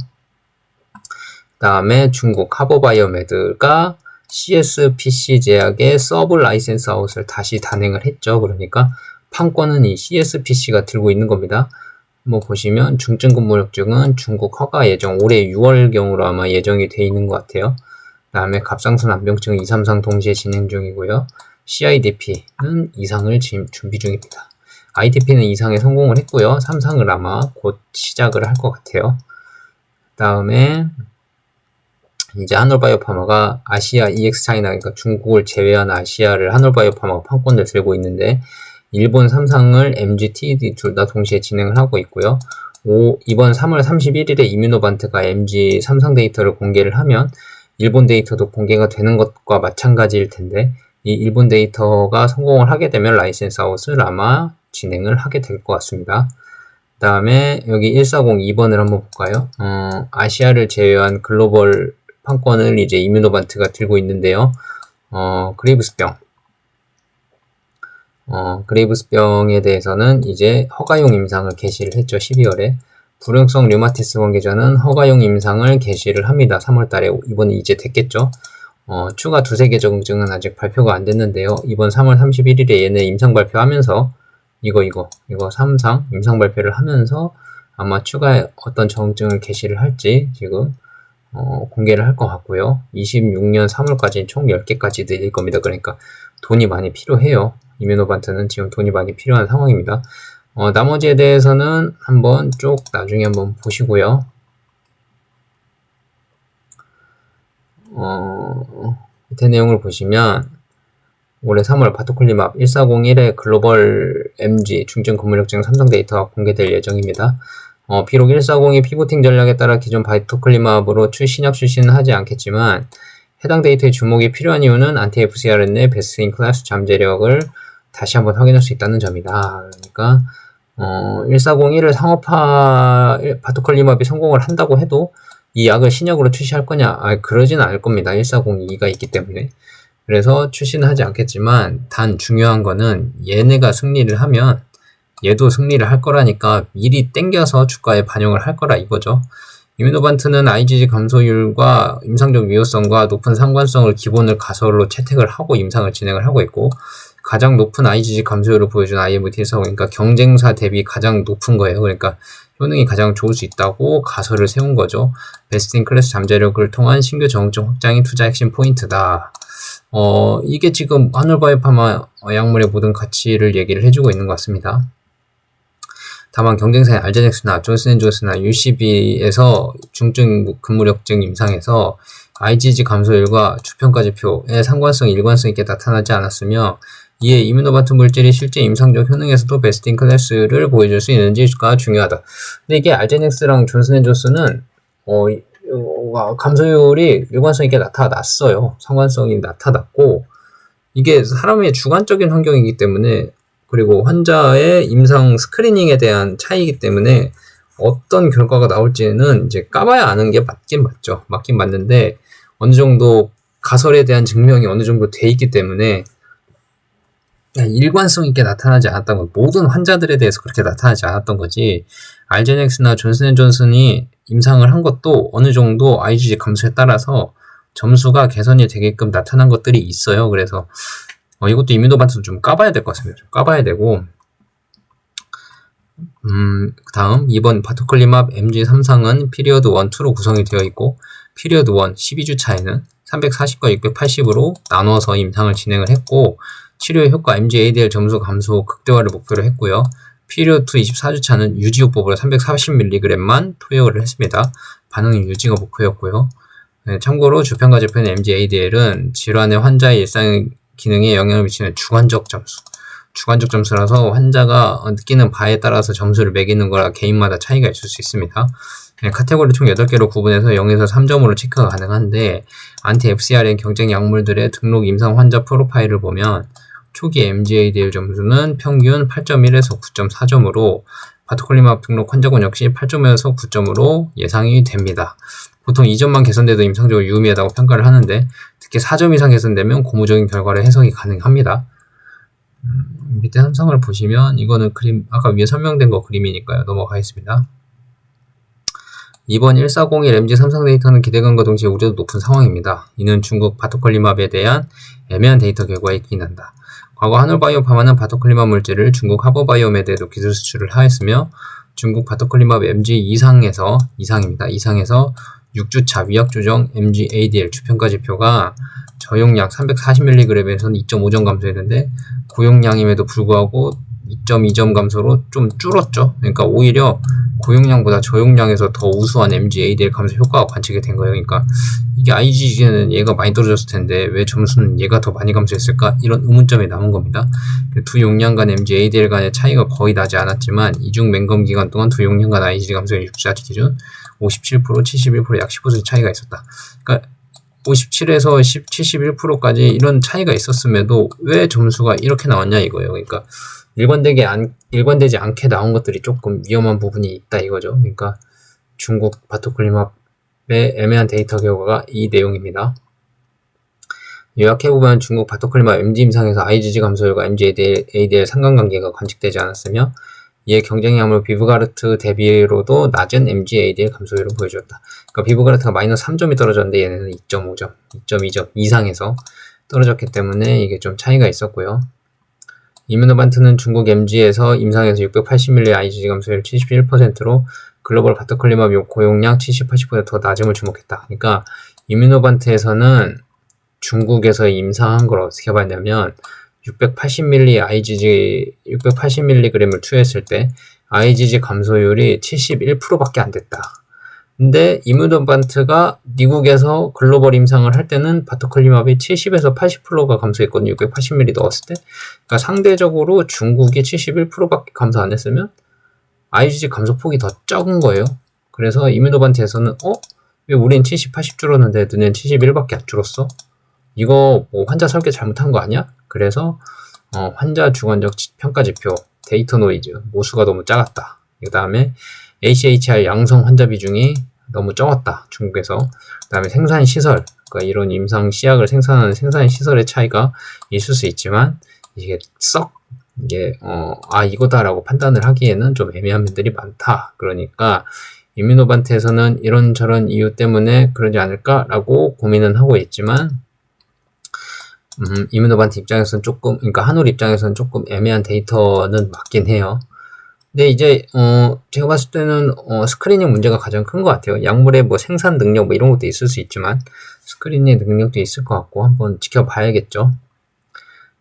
그 다음에 중국 하버바이오메드가 CSPC 제약의 서브 라이센스 아웃을 다시 단행을 했죠. 그러니까 판권은 이 CSPC가 들고 있는 겁니다. 뭐 보시면 중증 근무력증은 중국 허가 예정 올해 6월경으로 아마 예정이 돼 있는 것 같아요. 그 다음에 갑상선 암병증 2, 3상 동시에 진행 중이고요. CIDP는 2상을 준비 중입니다. ITP는 2상에 성공을 했고요. 3상을 아마 곧 시작을 할 것 같아요. 그 다음에 이제 한올바이오파마가 아시아 EX 차이나, 그러니까 중국을 제외한 아시아를 한올바이오파마가 판권을 들고 있는데 일본 3상을 MG, TED 둘 다 동시에 진행을 하고 있고요. 이번 3월 31일에 이뮤노반트가 MG 3상 데이터를 공개를 하면 일본 데이터도 공개가 되는 것과 마찬가지일 텐데 이 일본 데이터가 성공을 하게 되면 라이센스 아웃을 아마 진행을 하게 될 것 같습니다. 그 다음에 여기 1402번을 한번 볼까요? 아시아를 제외한 글로벌 판권을 이제 이뮤노반트가 들고 있는데요. 그레이브스병에 대해서는 이제 허가용 임상을 개시를 했죠. 12월에. 불용성 류마티스 관계자는 허가용 임상을 개시를 합니다. 3월달에. 이번에 이제 됐겠죠. 추가 2-3개 적응증은 아직 발표가 안 됐는데요. 이번 3월 31일에 얘네 임상 발표하면서 이거 3상 임상 발표를 하면서 아마 추가 어떤 적응증을 개시를 할지 지금 공개를 할 것 같고요. 26년 3월까지 총 10개까지 늘릴 겁니다. 그러니까 돈이 많이 필요해요. 이뮤노반트는 지금 돈이 많이 필요한 상황입니다. 나머지에 대해서는 한번 쭉 나중에 한번 보시고요. 밑에 내용을 보시면 올해 3월 바토클리맙 1401의 글로벌 MG 중증 근무력증 3상 데이터가 공개될 예정입니다. 비록 1402 피보팅 전략에 따라 기존 바토클리맙으로 신약 출시는 하지 않겠지만 해당 데이터에 주목이 필요한 이유는 안티-FcRn의 베스트 인 클래스 잠재력을 다시 한번 확인할 수 있다는 점이다. 그러니까 1401을 상업화 바토클리맙이 성공을 한다고 해도 이 약을 신약으로 출시할 거냐? 그러진 않을 겁니다. 1402가 있기 때문에. 그래서 출시는 하지 않겠지만 단 중요한 거는 얘네가 승리를 하면 얘도 승리를 할 거라니까 미리 땡겨서 주가에 반영을 할 거라 이거죠. 이뮤노반트는 IgG 감소율과 임상적 유효성과 높은 상관성을 기본을 가설로 채택을 하고 임상을 진행을 하고 있고 가장 높은 IgG 감소율을 보여준 IMT1450, 그러니까 경쟁사 대비 가장 높은 거예요. 그러니까 효능이 가장 좋을 수 있다고 가설을 세운 거죠. 베스트 인 클래스 잠재력을 통한 신규 정책 확장이 투자 핵심 포인트다. 이게 지금 하늘바이오파마 약물의 모든 가치를 얘기를 해주고 있는 것 같습니다. 다만 경쟁사인 알제넥스나 존슨앤존슨나 UCB에서 중증 근무력증 임상에서 IgG 감소율과 주평가 지표의 상관성이 일관성 있게 나타나지 않았으며 이에 이뮤노반트 물질이 실제 임상적 효능에서도 베스트 인 클래스를 보여줄 수 있는지가 중요하다. 근데 이게 알제넥스랑 존슨앤존슨은 감소율이 일관성 있게 나타났어요. 상관성이 나타났고 이게 사람의 주관적인 환경이기 때문에 그리고 환자의 임상 스크리닝에 대한 차이이기 때문에 어떤 결과가 나올지는 이제 까봐야 아는 게 맞긴 맞죠. 맞긴 맞는데 어느 정도 가설에 대한 증명이 어느 정도 돼 있기 때문에 일관성 있게 나타나지 않았던 것, 모든 환자들에 대해서 그렇게 나타나지 않았던 거지. 알제넥스나 존슨앤존슨이 임상을 한 것도 어느 정도 IgG 감소에 따라서 점수가 개선이 되게끔 나타난 것들이 있어요. 그래서 이것도 이뮤노반트도 좀 까봐야 될 것 같습니다. 좀 까봐야 되고 다음 2번 바토클리맙 MG3상은 피리어드 1, 2로 구성이 되어 있고 피리어드 1 12주 차에는 340과 680으로 나눠서 임상을 진행을 했고 치료의 효과 MG-ADL 점수 감소 극대화를 목표로 했고요. 피리어드 2 24주 차는 유지요법으로 340mg만 투여를 했습니다. 반응이 유지가 목표였고요. 참고로 주평가 지표는 MG-ADL은 질환의 환자의 일상 기능에 영향을 미치는 주관적 점수라서 환자가 느끼는 바에 따라서 점수를 매기는 거라 개인마다 차이가 있을 수 있습니다. 카테고리 총 8개로 구분해서 0에서 3점으로 체크가 가능한데 안티-FcRn 경쟁 약물들의 등록 임상 환자 프로파일을 보면 초기 MG-ADL 점수는 평균 8.1에서 9.4점으로 바토클리맙 등록 환자군 역시 8점에서 9점으로 예상이 됩니다. 보통 2점만 개선돼도 임상적으로 유의미하다고 평가를 하는데 특히 4점 이상 개선되면 고무적인 결과를 해석이 가능합니다. 밑에 삼성을 보시면 이거는 그림 아까 위에 설명된 거 그림이니까요. 넘어가겠습니다. 이번 1401 MG 삼성 데이터는 기대감과 동시에 우려도 높은 상황입니다. 이는 중국 바토클리맙에 대한 애매한 데이터 결과에 기인한다. 과거 하늘바이오파마는 바토클리맙 물질을 중국 하버바이오메드에도 기술 수출을 하였으며 중국 바토클리맙 MG 이상에서 6주차 위약조정 MG-ADL 주평가 지표가 저용량 340mg에서는 2.5점 감소했는데 고용량임에도 불구하고 2.2점 감소로 좀 줄었죠. 그러니까 오히려 고용량보다 저용량에서 더 우수한 MG-ADL 감소 효과가 관측이 된 거예요. 그러니까 이게 IgG는 얘가 많이 떨어졌을 텐데 왜 점수는 얘가 더 많이 감소했을까? 이런 의문점이 남은 겁니다. 두 용량 간 MG-ADL 간의 차이가 거의 나지 않았지만 이중 맹검 기간 동안 두 용량 간 IgG 감소율 6주차 기준 57%, 71% 약 15% 차이가 있었다. 그러니까 57에서 71%까지 이런 차이가 있었음에도 왜 점수가 이렇게 나왔냐 이거예요. 그러니까 일관되지 않게 나온 것들이 조금 위험한 부분이 있다 이거죠. 그러니까 중국 바토클리맙의 애매한 데이터 결과가 이 내용입니다. 요약해보면 중국 바토클리맙 MG 임상에서 IgG 감소율과 MG-ADL 상관관계가 관측되지 않았으며 이에 경쟁 약물 비브가르트 대비로도 낮은 MG-ADL 감소율을 보여주었다. 그러니까 비브가르트가 마이너스 3점이 떨어졌는데 얘네는 2.5점, 2.2점 이상에서 떨어졌기 때문에 이게 좀 차이가 있었고요. 이뮤노반트는 중국 MG에서 임상에서 680ml IgG 감소율 71%로 글로벌 바토클리맙 고용량 70-80%더 낮음을 주목했다. 그러니까 이뮤노반트에서는 중국에서 임상한 걸 어떻게 봤냐면 680mg을 투여했을 때 IgG 감소율이 71%밖에 안 됐다. 근데 이뮤노반트가 미국에서 글로벌 임상을 할 때는 바토클리맙이 70에서 80%가 감소했거든요. 680ml 넣었을 때. 그러니까 상대적으로 중국이 71%밖에 감소 안 했으면 IgG 감소폭이 더 적은 거예요. 그래서 이뮤노반트에서는 왜 우린 70, 80 줄었는데 너네는 71밖에 안 줄었어? 이거 뭐 환자 설계 잘못한 거 아니야? 그래서 환자 주관적 평가 지표 데이터 노이즈, 모수가 너무 작았다. 그 다음에 ACHR 양성 환자 비중이 너무 적었다. 중국에서. 그 다음에 생산 시설, 그러니까 이런 임상 시약을 생산하는 생산 시설의 차이가 있을 수 있지만 이게 이거다라고 판단을 하기에는 좀 애매한 면들이 많다. 그러니까 이뮤노반트에서는 이런저런 이유 때문에 그러지 않을까라고 고민은 하고 있지만 이뮤노반트 입장에서는 그러니까 한올 입장에서는 조금 애매한 데이터는 맞긴 해요. 근데 이제 제가 봤을 때는 스크리닝 문제가 가장 큰 것 같아요. 약물의 뭐 생산 능력 뭐 이런 것도 있을 수 있지만 스크리닝 능력도 있을 것 같고 한번 지켜봐야겠죠.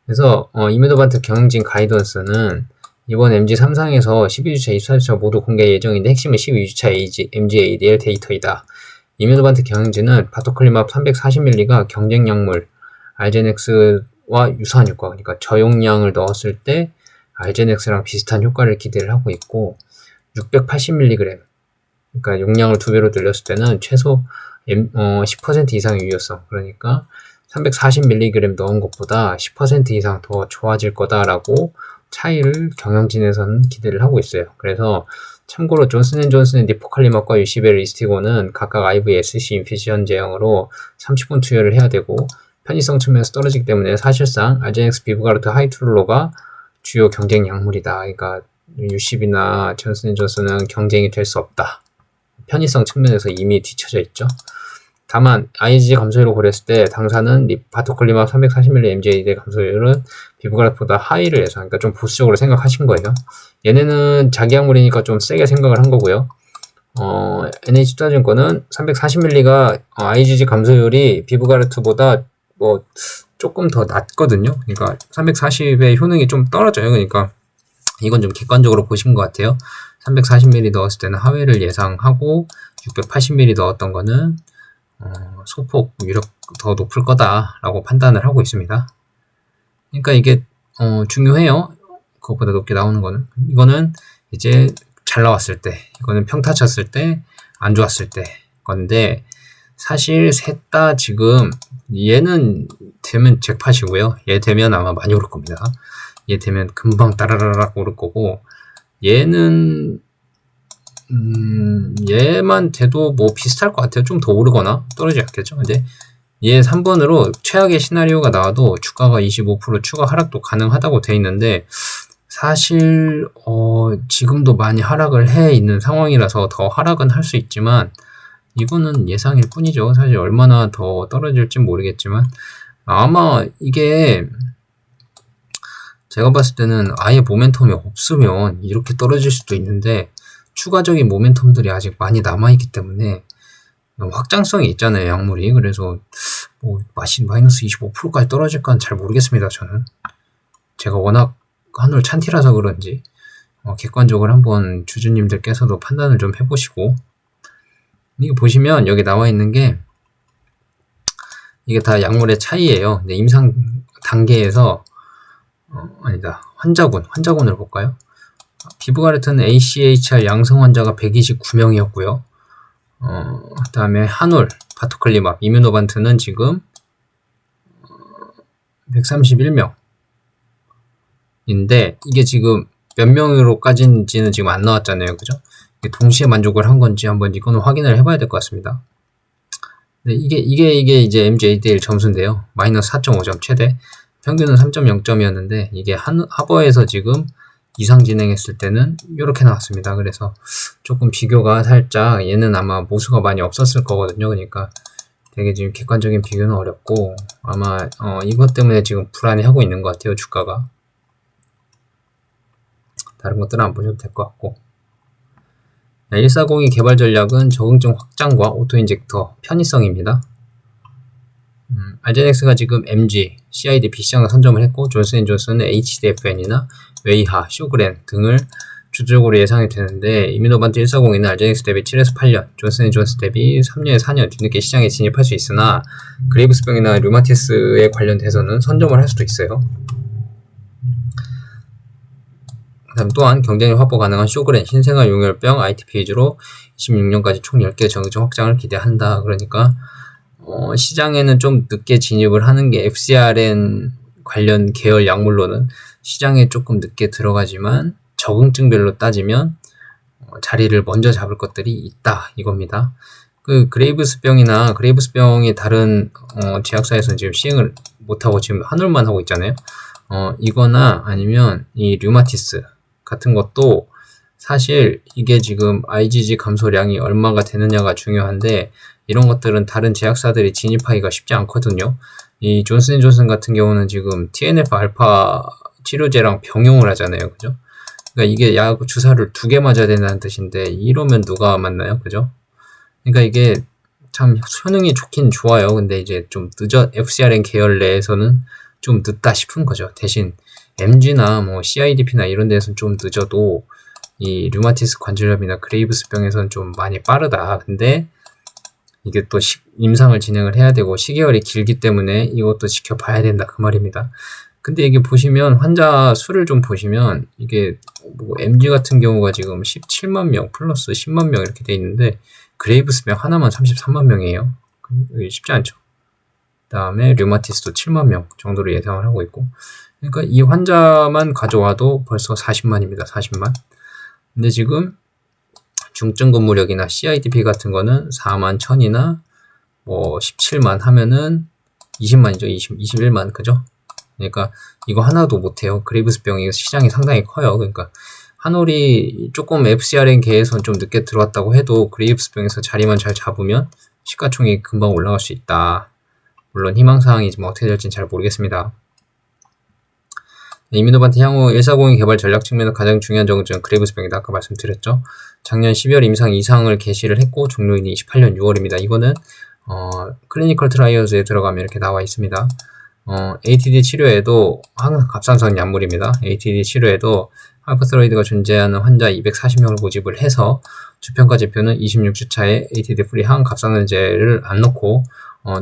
그래서 이뮤노반트 경영진 가이던스는 이번 MG 3상에서 12주차, 24주차 모두 공개 예정인데 핵심은 12주차 MG-ADL 데이터이다. 이뮤노반트 경영진은 바토클리맙 340mg가 경쟁 약물 알제넥스와 유사한 효과, 그러니까 저용량을 넣었을 때 알제넥스랑 비슷한 효과를 기대를 하고 있고 680mg, 그러니까 용량을 2배로 늘렸을 때는 최소 10% 이상의 유효성, 그러니까 340mg 넣은 것보다 10% 이상 더 좋아질 거다라고 차이를 경영진에서는 기대를 하고 있어요. 그래서 참고로 존슨앤존슨의 니포칼리맙과 유시벨 리스티고는 각각 IVSC 인피션 제형으로 30분 투여를 해야 되고 편의성 측면에서 떨어지기 때문에 사실상 알제넥스 비브가르트 하이트룰로가 주요 경쟁 약물이다. 그러니까 유시비나 존슨앤존슨은 경쟁이 될 수 없다. 편의성 측면에서 이미 뒤쳐져 있죠. 다만 IgG 감소율을 고려했을 때 당사는 바토클리맙 340mg MG-ADL 감소율은 비브가르트보다 하이를 예상, 그러니까 좀 보수적으로 생각하신 거예요. 얘네는 자기 약물이니까 좀 세게 생각을 한 거고요. NH투자증권은 340mg가 IgG 감소율이 비브가르트보다 뭐 조금 더 낮거든요. 그러니까 340의 효능이 좀 떨어져요. 그러니까 이건 좀 객관적으로 보신 것 같아요. 340mg 넣었을 때는 하회를 예상하고 680mg 넣었던 거는 소폭 위력 더 높을 거다라고 판단을 하고 있습니다. 그러니까 이게 중요해요. 그것보다 높게 나오는 거는. 이거는 이제 잘 나왔을 때, 이거는 평타 쳤을 때, 안 좋았을 때 건데 사실 셋 다 지금 얘는 되면 잭팟이고요. 얘 되면 아마 많이 오를 겁니다. 얘 되면 금방 따라라락 오를 거고 얘는 얘만 돼도 뭐 비슷할 것 같아요. 좀 더 오르거나 떨어지지 않겠죠. 근데 얘 3번으로 최악의 시나리오가 나와도 주가가 25% 추가 하락도 가능하다고 돼 있는데 사실 지금도 많이 하락을 해 있는 상황이라서 더 하락은 할 수 있지만 이거는 예상일 뿐이죠. 사실 얼마나 더 떨어질지 모르겠지만 아마 이게 제가 봤을 때는 아예 모멘텀이 없으면 이렇게 떨어질 수도 있는데 추가적인 모멘텀들이 아직 많이 남아있기 때문에 확장성이 있잖아요, 약물이. 그래서 뭐 마이너스 25%까지 떨어질까는 잘 모르겠습니다, 저는. 제가 워낙 한올 찬티라서 그런지 객관적으로 한번 주주님들께서도 판단을 좀 해보시고 이거 보시면 여기 나와 있는 게 이게 다 약물의 차이예요. 근데 임상 단계에서 아니다. 환자군을 볼까요? 비브가르트는 ACHR 양성 환자가 129명이었고요. 그 다음에 한올, 바토클리맙, 이뮤노반트는 지금 131명인데 이게 지금 몇 명으로까지인지는 지금 안 나왔잖아요. 그죠? 동시에 만족을 한 건지 한번 이거는 확인을 해봐야 될 것 같습니다. 네, 이게 이제 MG-ADL 점수인데요. 마이너스 4.5점 최대. 평균은 3.0점이었는데 이게 하버에서 지금 이상 진행했을 때는 이렇게 나왔습니다. 그래서 조금 비교가 살짝 얘는 아마 모수가 많이 없었을 거거든요. 그러니까 되게 지금 객관적인 비교는 어렵고 아마 이것 때문에 지금 불안해하고 있는 것 같아요. 주가가. 다른 것들은 안 보셔도 될 것 같고 140의 개발 전략은 적응증 확장과 오토인젝터 편의성입니다. 알제넥스가 지금 MG, CID, BC양을 선점을 했고 존슨앤존슨은 HDFN이나 웨이하, 쇼그렌 등을 주적으로 예상이 되는데 이뮤노반트 140에는 알제넥스 대비 7에서 8년, 존슨앤존슨 대비 3년에서 4년 뒤늦게 시장에 진입할 수 있으나 그레이브스병이나 류마티스에 관련돼서는 선점을 할 수도 있어요. 또한 경쟁력 확보 가능한 쇼그렌, 신생아 용혈병, ITP 위주로 26년까지 총 10개 정기적 확장을 기대한다. 그러니까 시장에는 좀 늦게 진입을 하는 게 FcRn 관련 계열 약물로는 시장에 조금 늦게 들어가지만 적응증별로 따지면 자리를 먼저 잡을 것들이 있다 이겁니다. 그 그레이브스병이 다른 제약사에서는 지금 시행을 못하고 지금 한올만 하고 있잖아요. 이거나 아니면 이 류마티스 같은 것도 사실 이게 지금 IgG 감소량이 얼마가 되느냐가 중요한데 이런 것들은 다른 제약사들이 진입하기가 쉽지 않거든요. 이 존슨앤존슨 같은 경우는 지금 TNF 알파 치료제랑 병용을 하잖아요. 그죠? 그러니까 이게 약 주사를 2개 맞아야 된다는 뜻인데 이러면 누가 맞나요? 그죠? 그러니까 이게 참 효능이 좋긴 좋아요. 근데 이제 좀 FcRn 계열 내에서는 좀 늦다 싶은 거죠. 대신 MG나 뭐 CIDP나 이런 데서는 좀 늦어도 이 류마티스 관절염이나 그레이브스병에서는 좀 많이 빠르다. 근데 이게 또 임상을 진행을 해야 되고 시계열이 길기 때문에 이것도 지켜봐야 된다 그 말입니다. 근데 이게 보시면 환자 수를 좀 보시면 이게 뭐 MG 같은 경우가 지금 17만 명 플러스 10만 명 이렇게 돼 있는데 그레이브스병 하나만 33만 명이에요. 쉽지 않죠. 그 다음에 류마티스도 7만 명 정도로 예상을 하고 있고 그러니까 이 환자만 가져와도 벌써 40만입니다. 40만. 근데 지금 중증 근무력이나 CIDP 같은 거는 4만 1000이나 뭐 17만 하면은 20만이죠. 21만 그죠? 그러니까 이거 하나도 못해요. 그레이브스병이 시장이 상당히 커요. 그러니까 한올이 조금 FcRn 계에선 좀 늦게 들어왔다고 해도 그레이브스병에서 자리만 잘 잡으면 시가총액이 금방 올라갈 수 있다. 물론 희망사항이지만 어떻게 될지는 잘 모르겠습니다. 이민호반트 향후 140의 개발 전략 측면에서 가장 중요한 적은 그레이브스병이다. 아까 말씀드렸죠. 작년 12월 임상 이상을 개시를 했고 종료일이 28년 6월입니다. 이거는 클리니컬 트라이얼즈에 들어가면 이렇게 나와 있습니다. ATD 치료에도 항상 갑상선 약물입니다. ATD 치료에도 하이퍼스테로이드가 존재하는 환자 240명을 모집을 해서 주평가 지표는 26주차에 ATD 프리 항갑상선제를 안 넣고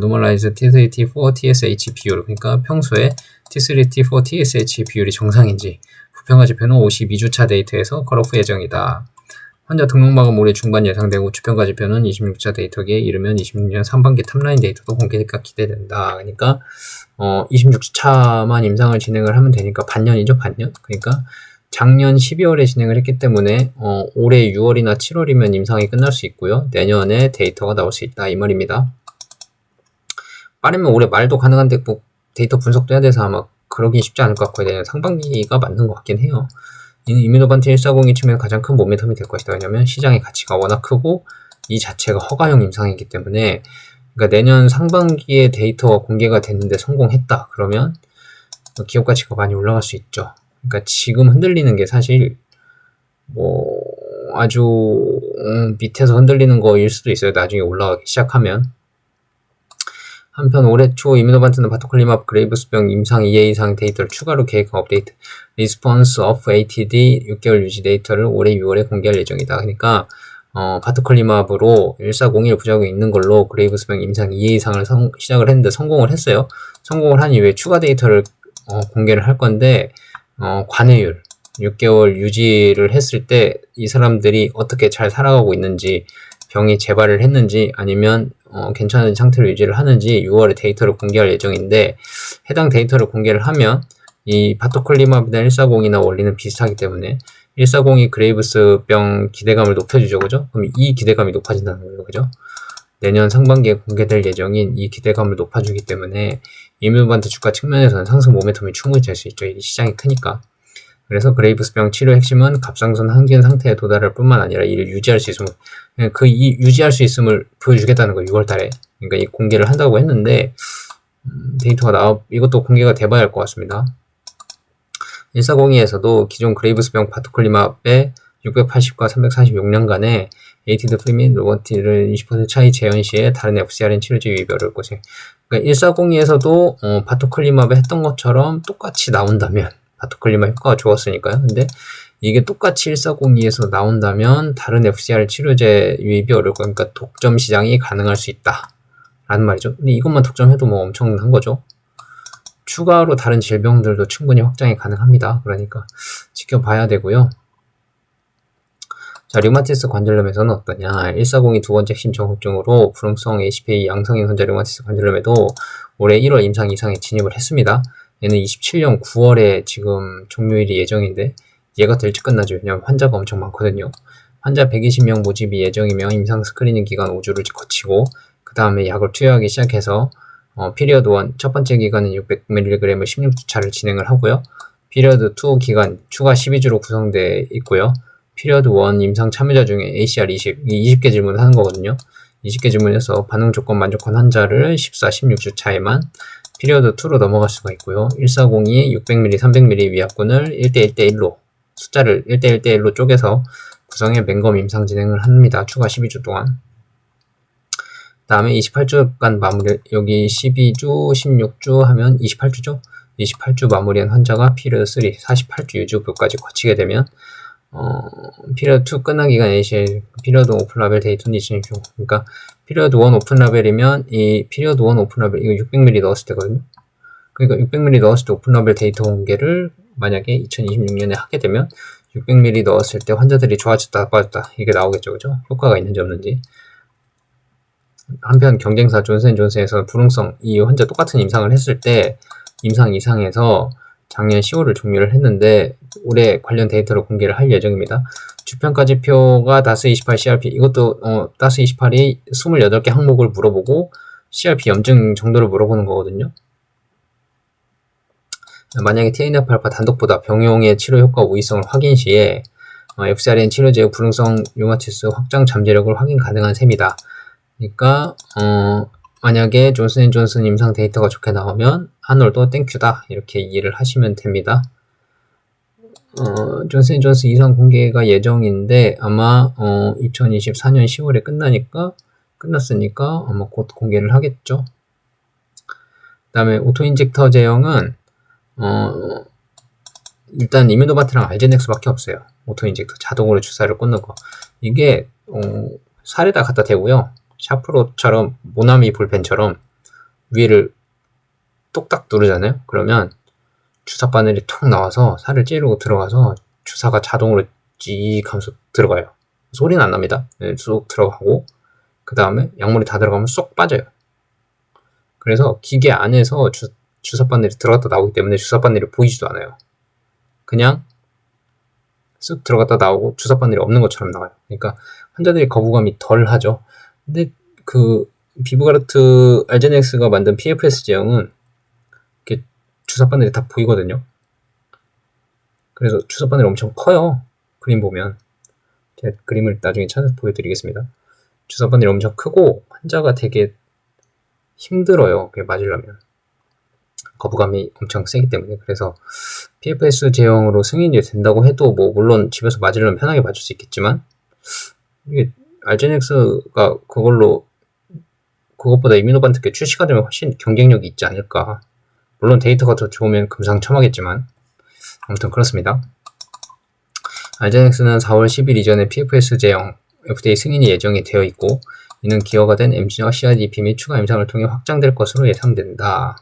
노멀라이즈 T3T4 TSH 비율 그러니까 평소에 T3T4 TSH 비율이 정상인지 부평가 지표는 52주차 데이터에서 컷오프 예정이다. 환자 등록마감 올해 중반 예상되고 주평가 지표는 26주차 데이터기에 이르면 26년 상반기 탑라인 데이터도 공개가 기대된다. 그러니까 26주차만 임상을 진행을 하면 되니까 반년이죠. 반년. 그러니까 작년 12월에 진행을 했기 때문에 올해 6월이나 7월이면 임상이 끝날 수 있고요. 내년에 데이터가 나올 수 있다. 이 말입니다. 빠르면 올해 말도 가능한데 뭐 데이터 분석도 해야 돼서 아마 그러긴 쉽지 않을 것 같고요. 내년 상반기가 맞는 것 같긴 해요. 이민호반트 140이 측면 가장 큰 모멘텀이 될 것이다. 왜냐면 시장의 가치가 워낙 크고 이 자체가 허가용 임상이기 때문에 그러니까 내년 상반기에 데이터가 공개가 됐는데 성공했다. 그러면 기업 가치가 많이 올라갈 수 있죠. 그러니까 지금 흔들리는 게 사실 뭐 아주 밑에서 흔들리는 거일 수도 있어요. 나중에 올라가기 시작하면. 한편 올해 초 이민호반트는 바토클리맙 그레이브스병 임상 2회 이상 데이터를 추가로 계획한 업데이트 리스폰스 오프 ATD 6개월 유지 데이터를 올해 6월에 공개할 예정이다. 그러니까 바토클리맙으로 1401 부작용이 있는 걸로 그레이브스병 임상 2회 이상을 시작을 했는데 성공을 했어요. 성공을 한 이후에 추가 데이터를 공개를 할 건데 관해율 6개월 유지를 했을 때 이 사람들이 어떻게 잘 살아가고 있는지 병이 재발을 했는지 아니면 괜찮은 상태로 유지를 하는지 6월에 데이터를 공개할 예정인데 해당 데이터를 공개를 하면 이 바토클리맙이나 140이나 원리는 비슷하기 때문에 140이 그레이브스병 기대감을 높여주죠. 그죠? 그럼 이 기대감이 높아진다는 거예요. 그죠? 내년 상반기에 공개될 예정인 이 기대감을 높아주기 때문에 이민호반트 주가 측면에서는 상승 모멘텀이 충분히 될 수 있죠. 이 시장이 크니까. 그래서 그레이브스병 치료 핵심은 갑상선 항진 상태에 도달할 뿐만 아니라 이를 유지할 수 있음을 유지할 수 있음을 보여주겠다는 거예요. 6월달에. 그러니까 이 공개를 한다고 했는데 데이터가 이것도 공개가 돼봐야 할 것 같습니다. 1402에서도 기존 그레이브스병 바토클리맙의 680과 346년간의 ATD 프리 및 로버티를 20% 차이 재현 시에 다른 FcRn 치료제 유의별을 고생. 그러니까 1402에서도 바토클리맙에 했던 것처럼 똑같이 나온다면 바토클리맙 효과가 좋았으니까요. 근데 이게 똑같이 1402에서 나온다면 다른 FcRn 치료제 유입이 어려울 거니까 독점 시장이 가능할 수 있다. 라는 말이죠. 근데 이것만 독점해도 뭐 엄청난 거죠. 추가로 다른 질병들도 충분히 확장이 가능합니다. 그러니까 지켜봐야 되고요. 자, 류마티스 관절염에서는 어떠냐. 1402 두 번째 핵심 정후증으로 불응성 ACPA 양성인 환자 류마티스 관절염에도 올해 1월 임상 이상에 진입을 했습니다. 얘는 27년 9월에 지금 종료일이 예정인데 얘가 더 일찍 끝나죠. 왜냐면 환자가 엄청 많거든요. 환자 120명 모집이 예정이며 임상 스크리닝 기간 5주를 거치고 그 다음에 약을 투여하기 시작해서 피리어드 1 첫 번째 기간은 600mg을 16주차를 진행을 하고요. 피리어드 2 기간 추가 12주로 구성되어 있고요. 피리어드 1 임상 참여자 중에 ACR 20개 질문을 하는 거거든요. 20개 질문에서 반응 조건 만족한 환자를 14, 16주차에만 피리어드 2로 넘어갈 수가 있고요. 1402 600ml, 300ml 위약군을 1대1대1로 숫자를 1대1대1로 쪼개서 구성해 맹검 임상 진행을 합니다. 추가 12주 동안. 다음에 28주간 마무리, 여기 12주, 16주 하면 28주죠? 28주 마무리한 환자가 피리어드 3, 48주 유지급여까지 거치게 되면 피리어드 2 끝난 기간 ACL, 피리어드 1 오픈라벨 데이터는 2026. 그러니까 피리어드 1 오픈라벨이면 이 피리어드 1 오픈라벨 이거 600ml 넣었을 때거든요. 그러니까 600ml 넣었을 때 오픈라벨 데이터 공개를 만약에 2026년에 하게 되면 600ml 넣었을 때 환자들이 좋아졌다 나빠졌다 이게 나오겠죠. 그죠? 효과가 있는지 없는지. 한편 경쟁사 존슨앤존슨에서 불응성 이 환자 똑같은 임상을 했을 때 임상 이상에서 작년 10월을 종료를 했는데 올해 관련 데이터를 공개를 할 예정입니다. 주평가지표가 다스28 CRP 이것도 다스28이 28개 항목을 물어보고 CRP 염증 정도를 물어보는 거거든요. 만약에 TNF-알파 단독보다 병용의 치료 효과 우위성을 확인 시에 FcRn 치료제의 불응성 류마티스 확장 잠재력을 확인 가능한 셈이다. 그러니까 만약에 존슨앤존슨 임상 데이터가 좋게 나오면 한올도 땡큐다 이렇게 이해를 하시면 됩니다. 존슨앤존슨 이상 공개가 예정인데 아마 2024년 10월에 끝났으니까 아마 곧 공개를 하겠죠. 그 다음에 오토인젝터 제형은 일단 이뮤노바트랑 알제넥스밖에 없어요. 오토인젝터 자동으로 주사를 꽂는 거 이게 살에다 갖다 대고요. 샤프로처럼 모나미 볼펜처럼 위를 똑딱 누르잖아요. 그러면 주사 바늘이 톡 나와서 살을 찌르고 들어가서 주사가 자동으로 찌익 하면서 들어가요. 소리는 안 납니다. 네, 쏙 들어가고 그 다음에 약물이 다 들어가면 쏙 빠져요. 그래서 기계 안에서 주사 바늘이 들어갔다 나오기 때문에 주사 바늘이 보이지도 않아요. 그냥 쓱 들어갔다 나오고 주사 바늘이 없는 것처럼 나와요. 그러니까 환자들이 거부감이 덜 하죠. 근데 그 비브가르트 알제넥스가 만든 PFS 제형은 이렇게 주사 바늘이 다 보이거든요. 그래서 주사 바늘이 엄청 커요. 그림 보면 제가 그림을 나중에 찾아서 보여드리겠습니다. 주사 바늘이 엄청 크고 환자가 되게 힘들어요. 그게 맞으려면 거부감이 엄청 세기 때문에. 그래서 PFS 제형으로 승인이 된다고 해도 뭐 물론 집에서 맞으려면 편하게 맞을 수 있겠지만 이게 알제넥스가 그것보다 이뮤노반트께 출시가 되면 훨씬 경쟁력이 있지 않을까. 물론 데이터가 더 좋으면 금상첨화겠지만 아무튼 그렇습니다. 알제넥스는 4월 10일 이전에 PFS 제형 FDA 승인이 예정이 되어 있고 이는 기여가 된 MG와 CRDP 및 추가 임상을 통해 확장될 것으로 예상된다.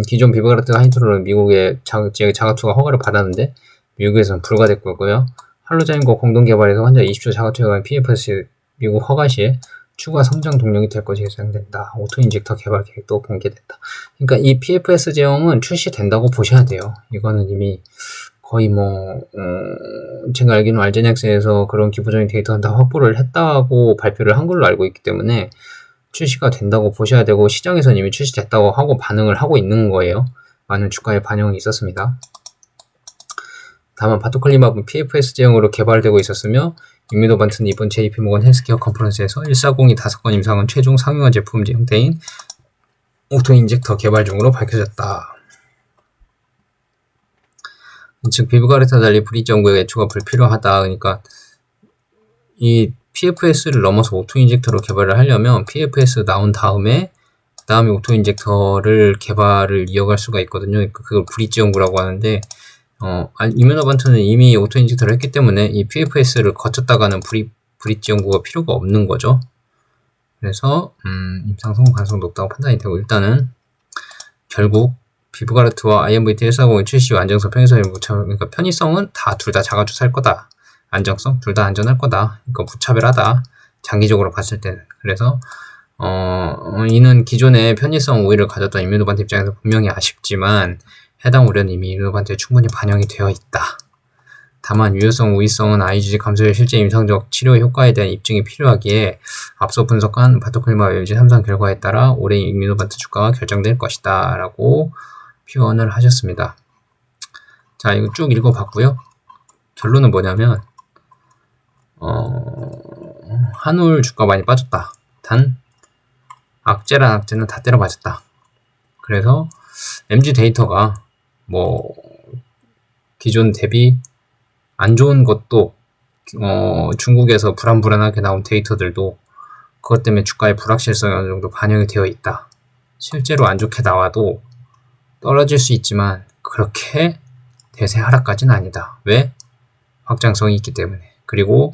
기존 비브가르트 하이드로는 미국의 지역의 자가투가 허가를 받았는데 미국에서는 불가됐고요. 할로자인과 공동 개발해서 환자 20초 자가투여간 PFS 미국 허가 시에 추가 성장 동력이 될 것이 예상된다. 오토인젝터 개발 계획도 공개됐다. 그러니까 이 PFS 제형은 출시된다고 보셔야 돼요. 이거는 이미 거의 제가 알기로는 알제넥스에서 그런 기본적인 데이터는 다 확보를 했다고 발표를 한 걸로 알고 있기 때문에 출시가 된다고 보셔야 되고 시장에서는 이미 출시됐다고 하고 반응을 하고 있는 거예요. 많은 주가에 반영이 있었습니다. 다만 바토클리마브는 PFS 제형으로 개발되고 있었으며 이뮤노반트는 이번 JP모건 헬스케어 컨퍼런스에서 140이 5건 임상은 최종 상용화 제품 형태인 오토인젝터 개발 중으로 밝혀졌다. 즉 비브가르트와 달리 브릿지 연구의 애초가 불필요하다. 그러니까 이 PFS를 넘어서 오토인젝터로 개발을 하려면 PFS 나온 다음에 그다음에 오토인젝터를 개발을 이어갈 수가 있거든요. 그러니까 그걸 브릿지 연구라고 하는데 이뮤노반트는 이미 오토인젝터를 했기 때문에 이 PFS를 거쳤다가는 브릿지 연구가 필요가 없는 거죠. 그래서 임상 성공 가능성이 높다고 판단이 되고 일단은 결국 비브가르트와 IMVT 140의 출시와 안정성, 편의성의 무차별, 그러니까 편의성은 둘 다 자가주사할 거다. 안정성 둘 다 안전할 거다. 그러니까 무차별하다. 장기적으로 봤을 때는. 그래서 이는 기존에 편의성 우위를 가졌던 임뮤노반트 입장에서 분명히 아쉽지만 해당 우려는 이미 임뮤노반트에 충분히 반영이 되어 있다. 다만 유효성, 우위성은 IgG 감소의 실제 임상적 치료 효과에 대한 입증이 필요하기에 앞서 분석한 바토클리마 웰지 3상 결과에 따라 올해 임뮤노반트 주가가 결정될 것이다 라고 표현을 하셨습니다. 자, 이거 쭉 읽어봤고요. 결론은 뭐냐면 한올 주가 많이 빠졌다. 단 악재란 악재는 다 때려 맞았다. 그래서 MG 데이터가 뭐 기존 대비 안 좋은 것도 중국에서 불안불안하게 나온 데이터들도 그것 때문에 주가의 불확실성이 어느 정도 반영이 되어 있다. 실제로 안 좋게 나와도 떨어질 수 있지만 그렇게 대세 하락까지는 아니다. 왜? 확장성이 있기 때문에. 그리고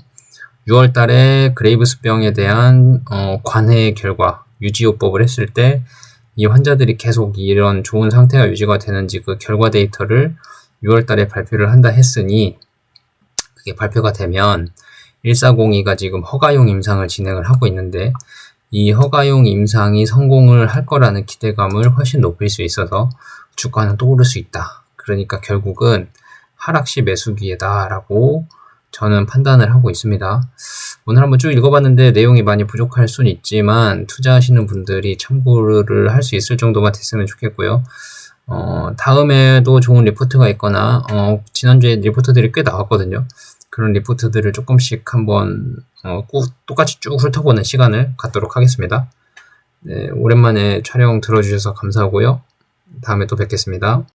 6월 달에 그레이브스병에 대한 관해 결과 유지요법을 했을 때 이 환자들이 계속 이런 좋은 상태가 유지가 되는지 그 결과 데이터를 6월 달에 발표를 한다 했으니 그게 발표가 되면 1402가 지금 허가용 임상을 진행을 하고 있는데 이 허가용 임상이 성공을 할 거라는 기대감을 훨씬 높일 수 있어서 주가는 또 오를 수 있다. 그러니까 결국은 하락시 매수 기회다라고 저는 판단을 하고 있습니다. 오늘 한번 쭉 읽어봤는데 내용이 많이 부족할 수는 있지만 투자하시는 분들이 참고를 할 수 있을 정도만 됐으면 좋겠고요. 다음에도 좋은 리포트가 있거나 지난주에 리포트들이 꽤 나왔거든요. 그런 리포트들을 조금씩 한번 똑같이 쭉 훑어보는 시간을 갖도록 하겠습니다. 네, 오랜만에 촬영 들어주셔서 감사하고요. 다음에 또 뵙겠습니다.